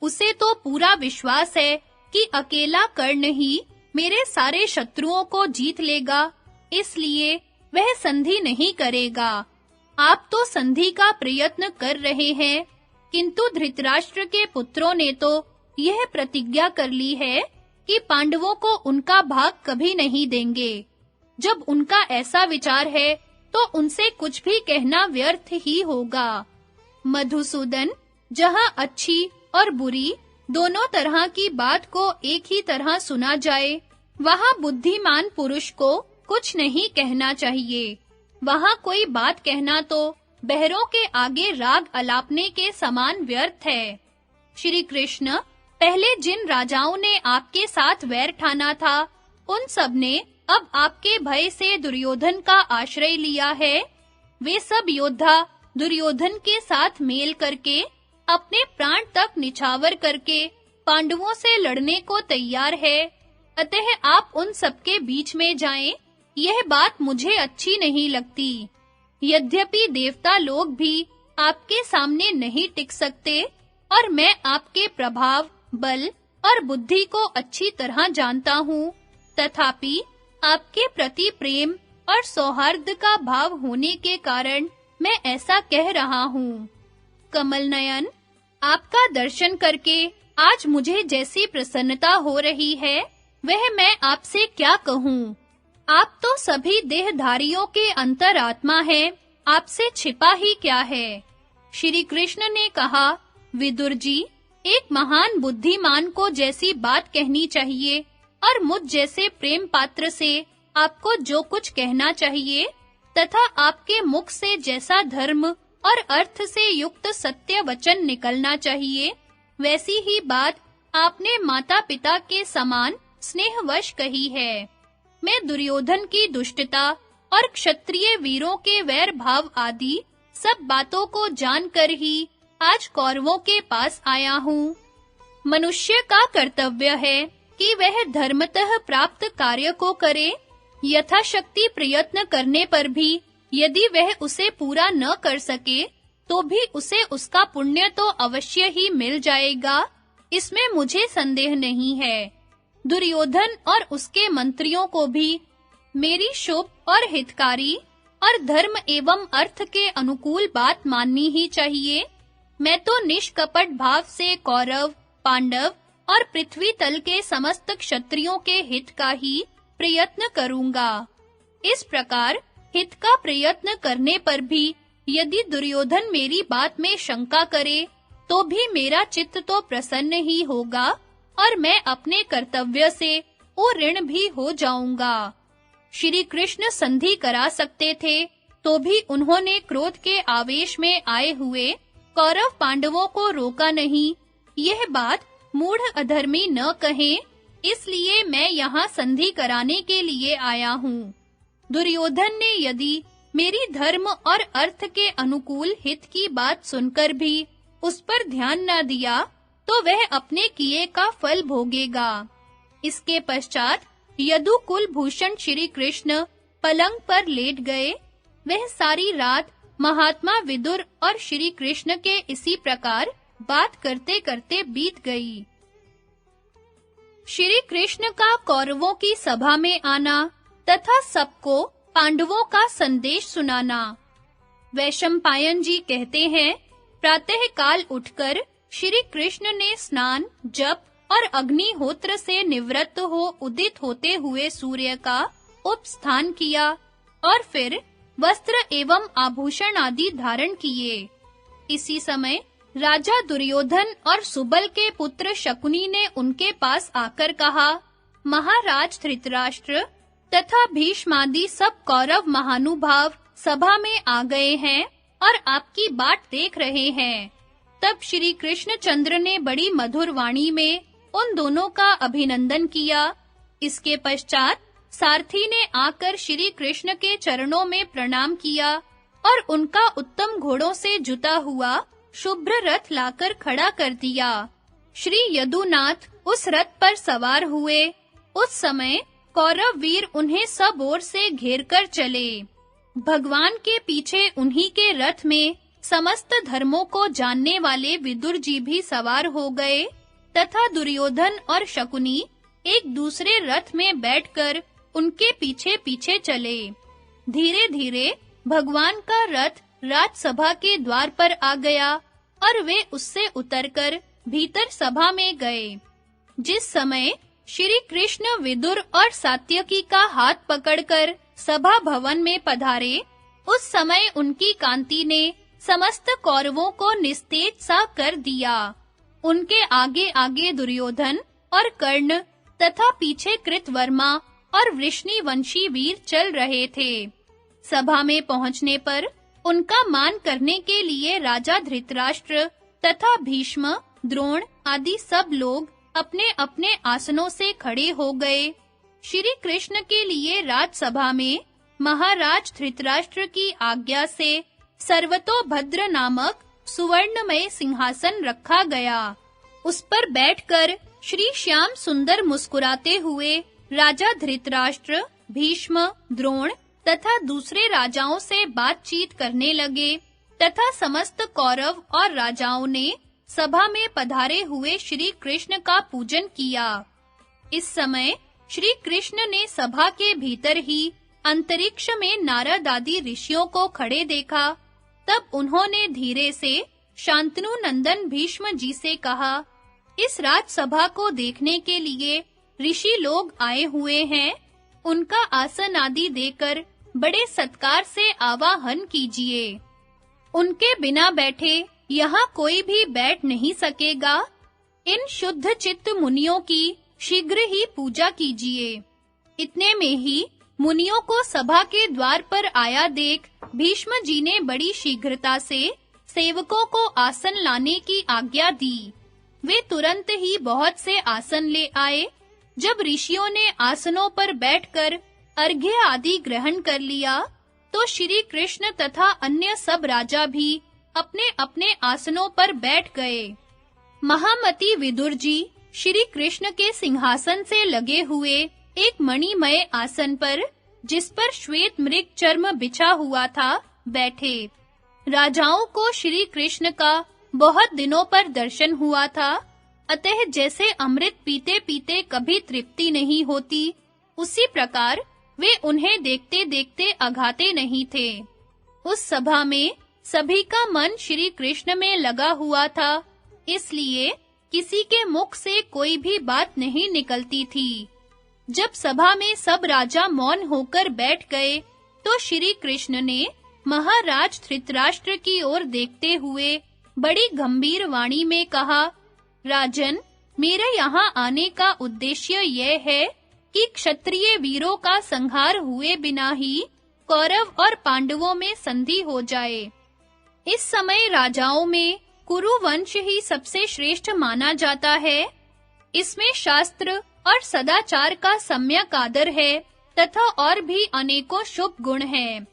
उसे तो पूरा विश्वास है कि अकेला कर्ण ही मेरे सारे शत्रुओं को जीत लेगा, इसलिए वह संधि नहीं करेगा। आप तो संधि का प्रयत्न कर रहे हैं, किंतु धृतराष्ट्र के पुत्रों ने तो यह प्रतिज्ञा कर ली है कि पांडवों को उनका भाग कभी नहीं देंगे। जब उनका ऐसा विचार है, तो उनसे कुछ भी कहना व्यर्थ ही होगा। मधुसूदन, जहाँ अच्छी और बुरी दोनों तरह की बात को एक ही तरह सुना जाए, वहाँ बुद्धिमान पुरुष को कुछ नहीं कहना चाहिए। वहाँ कोई बात कहना तो बहरों के आगे राग अलापने के समान व्यर्थ है। श्री कृष्ण, पहले जिन राजाओं ने आपके साथ वैर ठाना था, उन सब ने अब आपके भय से दुर्योधन का आश्रय लिया है। वे सब योद्धा दुर्योधन के साथ मेल करके, अपने प्राण तक निछावर करके पांडवों से लड़ने को तैयार है। अतः आप उन सबके बीच में जाएं, यह बात मुझे अच्छी नहीं लगती। यद्यपि देवता लोग भी आपके सामने नहीं टिक सकते, और मैं आपके प्रभाव, बल और बुद्धि को अच्छी तरह जानता हूँ, तथापि आपके प्रति प्रेम और सौहार्द का भाव होने के कारण मैं ऐसा कह रहा हूँ। कमल नयन, आपका दर्शन करके आज मुझे जैसी प्रसन्नता हो रही है, वह मैं आपसे क्या कहूँ। आप तो सभी देहधारियों के अंतरात्मा हैं, आपसे छिपा ही क्या है। श्री कृष्ण ने कहा, विदुर जी, एक महान बुद्धिमान को जैसी बात कहनी चाहिए और मुझ जैसे प्रेम पात्र से आपको जो कुछ कहना चाहिए, तथा आपके मुख से जैसा धर्म और अर्थ से युक्त सत्य वचन निकलना चाहिए, वैसी ही बात आपने माता-पिता के समान स्नेहवश कही है। मैं दुर्योधन की दुष्टता और क्षत्रिय वीरों के वैर भाव आदि सब बातों को जानकर ही आज कौरवों के पास आया हूँ। मनुष्य का कर्तव्य है कि वह धर्मतः प्राप्त कार्य को करे। यथाशक्ति प्रयत्न करने पर भी यदि वह उसे पूरा न कर सके, तो भी उसे उसका पुण्य तो अवश्य ही मिल जाएगा, इसमें मुझे संदेह नहीं है। दुर्योधन और उसके मंत्रियों को भी मेरी शुभ और हितकारी और धर्म एवं अर्थ के अनुकूल बात माननी ही चाहिए। मैं तो निष्कपट भाव से कौरव, पांडव और पृथ्वी तल के समस्त क्षत्रियों के हित का ही प्रयत्न करूंगा। इस प्रकार हित का प्रयत्न करने पर भी यदि दुर्योधन मेरी बात में शंका करे, तो भी मेरा चित्त तो प्रसन्न ही होगा और मैं अपने कर्तव्य से ऋण भी हो जाऊंगा। श्री कृष्ण संधि करा सकते थे, तो भी उन्होंने क्रोध के आवेश में आए हुए कौरव पांडवों को रोका नहीं। यह बात मूढ़ अधर्मी न कहें, इसलिए मैं यहाँ संधि कराने के लिए आया हूँ। दुर्योधन ने यदि मेरी धर्म और अर्थ के अनुकूल हित की बात सुनकर भी उस पर ध्यान न दिया, तो वह अपने किए का फल भोगेगा। इसके पश्चात यदु कुलभूषण श्री कृष्ण पलंग पर लेट गए। वह सारी रात महात्मा विदुर और श्री कृष्ण के इसी प्रकार बात करते-करते बीत गई। श्री कृष्ण का कौरवों की सभा में आना तथा सबको पांडवों का संदेश सुनाना। वैशंपायन जी कहते हैं, प्रातः काल उठकर श्री कृष्ण ने स्नान, जप और अग्निहोत्र से निवृत्त हो उदित होते हुए सूर्य का उपस्थान किया और फिर वस्त्र एवं आभूषण आदि धारण किए। इसी समय राजा दुर्योधन और सुबल के पुत्र शकुनी ने उनके पास आकर कहा, महाराज धृतराष्ट्र तथा भीष्मादि सब कौरव महानुभाव सभा में आ गए हैं और आपकी बाट देख रहे हैं। तब श्री कृष्णचंद्र ने बड़ी मधुर वाणी में उन दोनों का अभिनंदन किया। इसके पश्चात सारथी ने आकर श्री कृष्ण के चरणों में प्रणाम किया और उनका उत्तम घोड़ों से जुता हुआ शुभ्र रथ लाकर खड़ा कर दिया। श्री यदुनाथ उस रथ पर सवार हुए। उस समय कौरव वीर उन्हें सब ओर से घेरकर चले। भगवान के पीछे उन्हीं के रथ में समस्त धर्मों को जानने वाले विदुर जी भी सवार हो गए तथा दुर्योधन और शकुनी एक दूसरे रथ में बैठकर उनके पीछे-पीछे चले। धीरे-धीरे भगवान का रथ राजसभा के द्वार पर आ गया और वे उससे उतरकर भीतर सभा में गए। जिस समय श्री कृष्ण विदुर और सात्यकी का हाथ पकड़कर सभा भवन में पधारे, उस समय उनकी कांति ने समस्त कौरवों को निस्तेज सा कर दिया। उनके आगे-आगे दुर्योधन और कर्ण तथा पीछे कृतवर्मा और वृष्णिवंशी वीर चल रहे थे। सभा में पहुंचने पर उनका मान करने के लिए राजा धृतराष्ट्र तथा भीष्म, द्रोण आदि सब लोग अपने-अपने आसनों से खड़े हो गए। श्री कृष्ण के लिए राजसभा में महाराज धृतराष्ट्र की आज्ञा से सर्वतोभद्र नामक सुवर्णमय सिंहासन रखा गया। उस पर बैठकर श्री श्याम सुंदर मुस्कुराते हुए राजा धृतराष्ट्र, भीष्म, द्रोण तथा दूसरे राजाओं से बातचीत करने लगे तथा समस्त कौरव और राजाओं ने सभा में पधारे हुए श्री कृष्ण का पूजन किया। इस समय श्री कृष्ण ने सभा के भीतर ही अंतरिक्ष में नारद आदि ऋषियों को खड़े देखा। तब उन्होंने धीरे से शांतनु नंदन भीष्म जी से कहा, इस राजसभा को देखने के लिए ऋषि लोग आए हुए हैं, उनका आसन आदि देकर बड़े सत्कार से आवाहन कीजिए। उनके बिना बैठे यहाँ कोई भी बैठ नहीं सकेगा। इन शुद्ध चित्त मुनियों की शीघ्र ही पूजा कीजिए। इतने में ही मुनियों को सभा के द्वार पर आया देख भीष्म जी ने बड़ी शीघ्रता से सेवकों को आसन लाने की आज्ञा दी। वे तुरंत ही बहुत से आसन ले आए। जब ऋषियों ने आसनों पर बैठकर अर्घ्य आदि ग्रहण कर लिया, तो श्री कृष्ण तथा अन्य सब राजा भी अपने-अपने आसनों पर बैठ गए। महामति विदुर जी श्री कृष्ण के सिंहासन से लगे हुए एक मणिमय आसन पर, जिस पर श्वेत मृग चर्म बिछा हुआ था, बैठे। राजाओं को श्री कृष्ण का बहुत दिनों पर दर्शन हुआ था, अतः जैसे अमृत पीते-पीते कभी तृप्ति नहीं होती, उसी प्रकार वे उन्हें देखते-देखते अघाते नहीं थे। उस सभा में सभी का मन श्री कृष्ण में लगा हुआ था, इसलिए किसी के मुख से कोई भी बात नहीं निकलती थी। जब सभा में सब राजा मौन होकर बैठ गए, तो श्री कृष्ण ने महाराज धृतराष्ट्र की ओर देखते हुए बड़ी गंभीर वाणी में कहा, राजन, मेरे यहाँ आने का उद्देश्य यह है कि क्षत्रिय वीरों का संहार हुए बिना ही कौरव और पांडवों में संधि हो जाए। इस समय राजाओं में कुरु वंश ही सबसे श्रेष्ठ माना जाता है। इसमें शास्त्र और सदाचार का सम्यक आदर है तथा और भी अनेकों शुभ गुण हैं।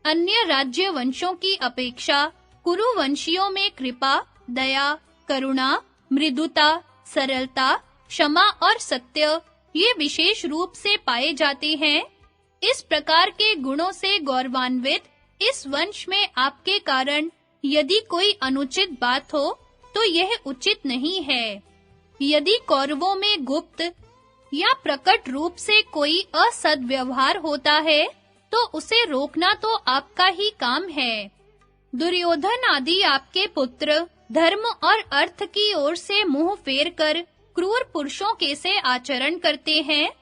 अन्य राज्य वंशों की अपेक्षा कुरु वंशियों में कृपा, दया, करुणा, मृदुता, सरलता, क्षमा और सत्य ये विशेष रूप से पाए जाते हैं। इस प्रकार के गुणों से गौरवान्वित इस वंश में आपके कारण यदि कोई अनुचित बात हो तो यह उचित नहीं है। यदि कौरवों में गुप्त या प्रकट रूप से कोई असद्व्यवहार होता है तो उसे रोकना तो आपका ही काम है। दुर्योधन आदि आपके पुत्र धर्म और अर्थ की ओर से मुंह फेर कर क्रूर पुरुषों के से आचरण करते हैं।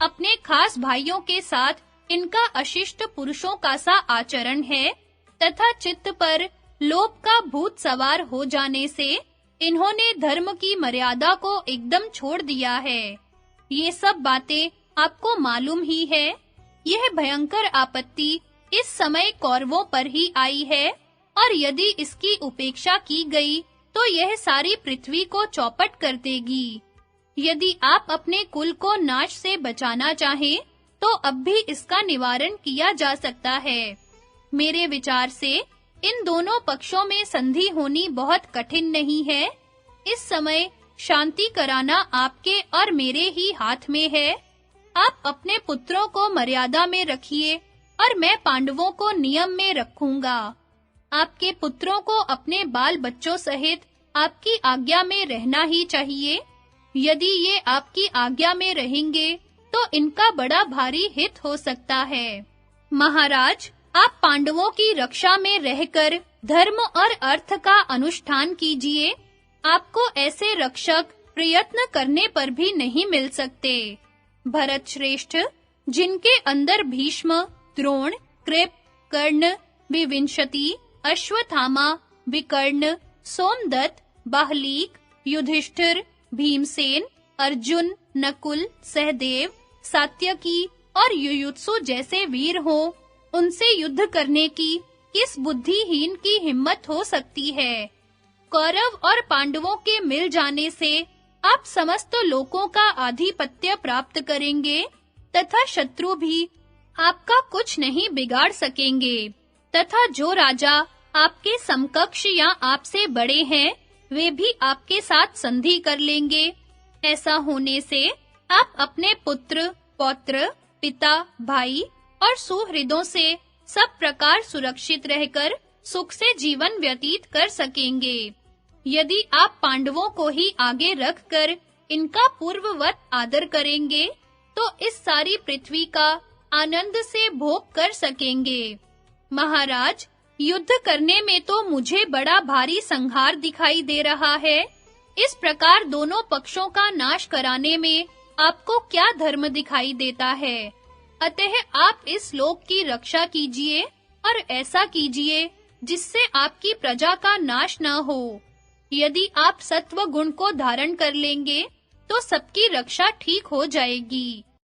अपने खास भाइयों के साथ इनका अशिष्ट पुरुषों का सा आचरण है तथा चित्त पर लोभ का भूत सवार हो जाने से इन्होंने धर्म की मर्यादा को एकदम छोड़ दिया है। ये सब बातें आपको मालूम ही है। यह भयंकर आपत्ति इस समय कौरवों पर ही आई है और यदि इसकी उपेक्षा की गई तो यह सारी पृथ्वी को चौपट कर देगी। यदि आप अपने कुल को नाश से बचाना चाहें तो अब भी इसका निवारण किया जा सकता है। मेरे विचार से इन दोनों पक्षों में संधि होनी बहुत कठिन नहीं है। इस समय शांति कराना आपके और मेरे ही हाथ में है। आप अपने पुत्रों को मर्यादा में रखिए और मैं पांडवों को नियम में रखूंगा। आपके पुत्रों को अपने बाल बच्चों सहित आपकी आज्ञा में रहना ही चाहिए। यदि ये आपकी आज्ञा में रहेंगे तो इनका बड़ा भारी हित हो सकता है। महाराज, आप पांडवों की रक्षा में रहकर धर्म और अर्थ का अनुष्ठान कीजिए। आपको ऐसे रक्षक प्रयत्न करने पर भी नहीं मिल सकते। भरत श्रेष्ठ, जिनके अंदर भीष्म, द्रोण, कृप, कर्ण, विविंशति, अश्वत्थामा, विकर्ण, सोमदत्त, बाहलीक, युधिष्ठिर, भीमसेन, अर्जुन, नकुल, सहदेव, सात्यकी और युयुत्सु जैसे वीर हो, उनसे युद्ध करने की किस बुद्धिहीन की हिम्मत हो सकती है? कौरव और पांडवों के मिल जाने से आप समस्त लोकों का आधिपत्य प्राप्त करेंगे तथा शत्रु भी आपका कुछ नहीं बिगाड़ सकेंगे तथा जो राजा आपके समकक्ष या आपसे बड़े हैं, वे भी आपके साथ संधि कर लेंगे। ऐसा होने से आप अपने पुत्र, पौत्र, पिता, भाई और सुहृदों से सब प्रकार सुरक्षित रहकर सुख से जीवन व्यतीत कर सकेंगे। यदि आप पांडवों को ही आगे रखकर इनका पूर्ववत आदर करेंगे, तो इस सारी पृथ्वी का आनंद से भोग कर सकेंगे। महाराज, युद्ध करने में तो मुझे बड़ा भारी संहार दिखाई दे रहा है। इस प्रकार दोनों पक्षों का नाश कराने में आपको क्या धर्म दिखाई देता है? अतः आप इस लोक की रक्षा कीजिए और ऐसा कीजिए जिससे आपकी प्रजा का नाश न हो। यदि आप सत्व गुण को धारण कर लेंगे, तो सबकी रक्षा ठीक हो जाएगी।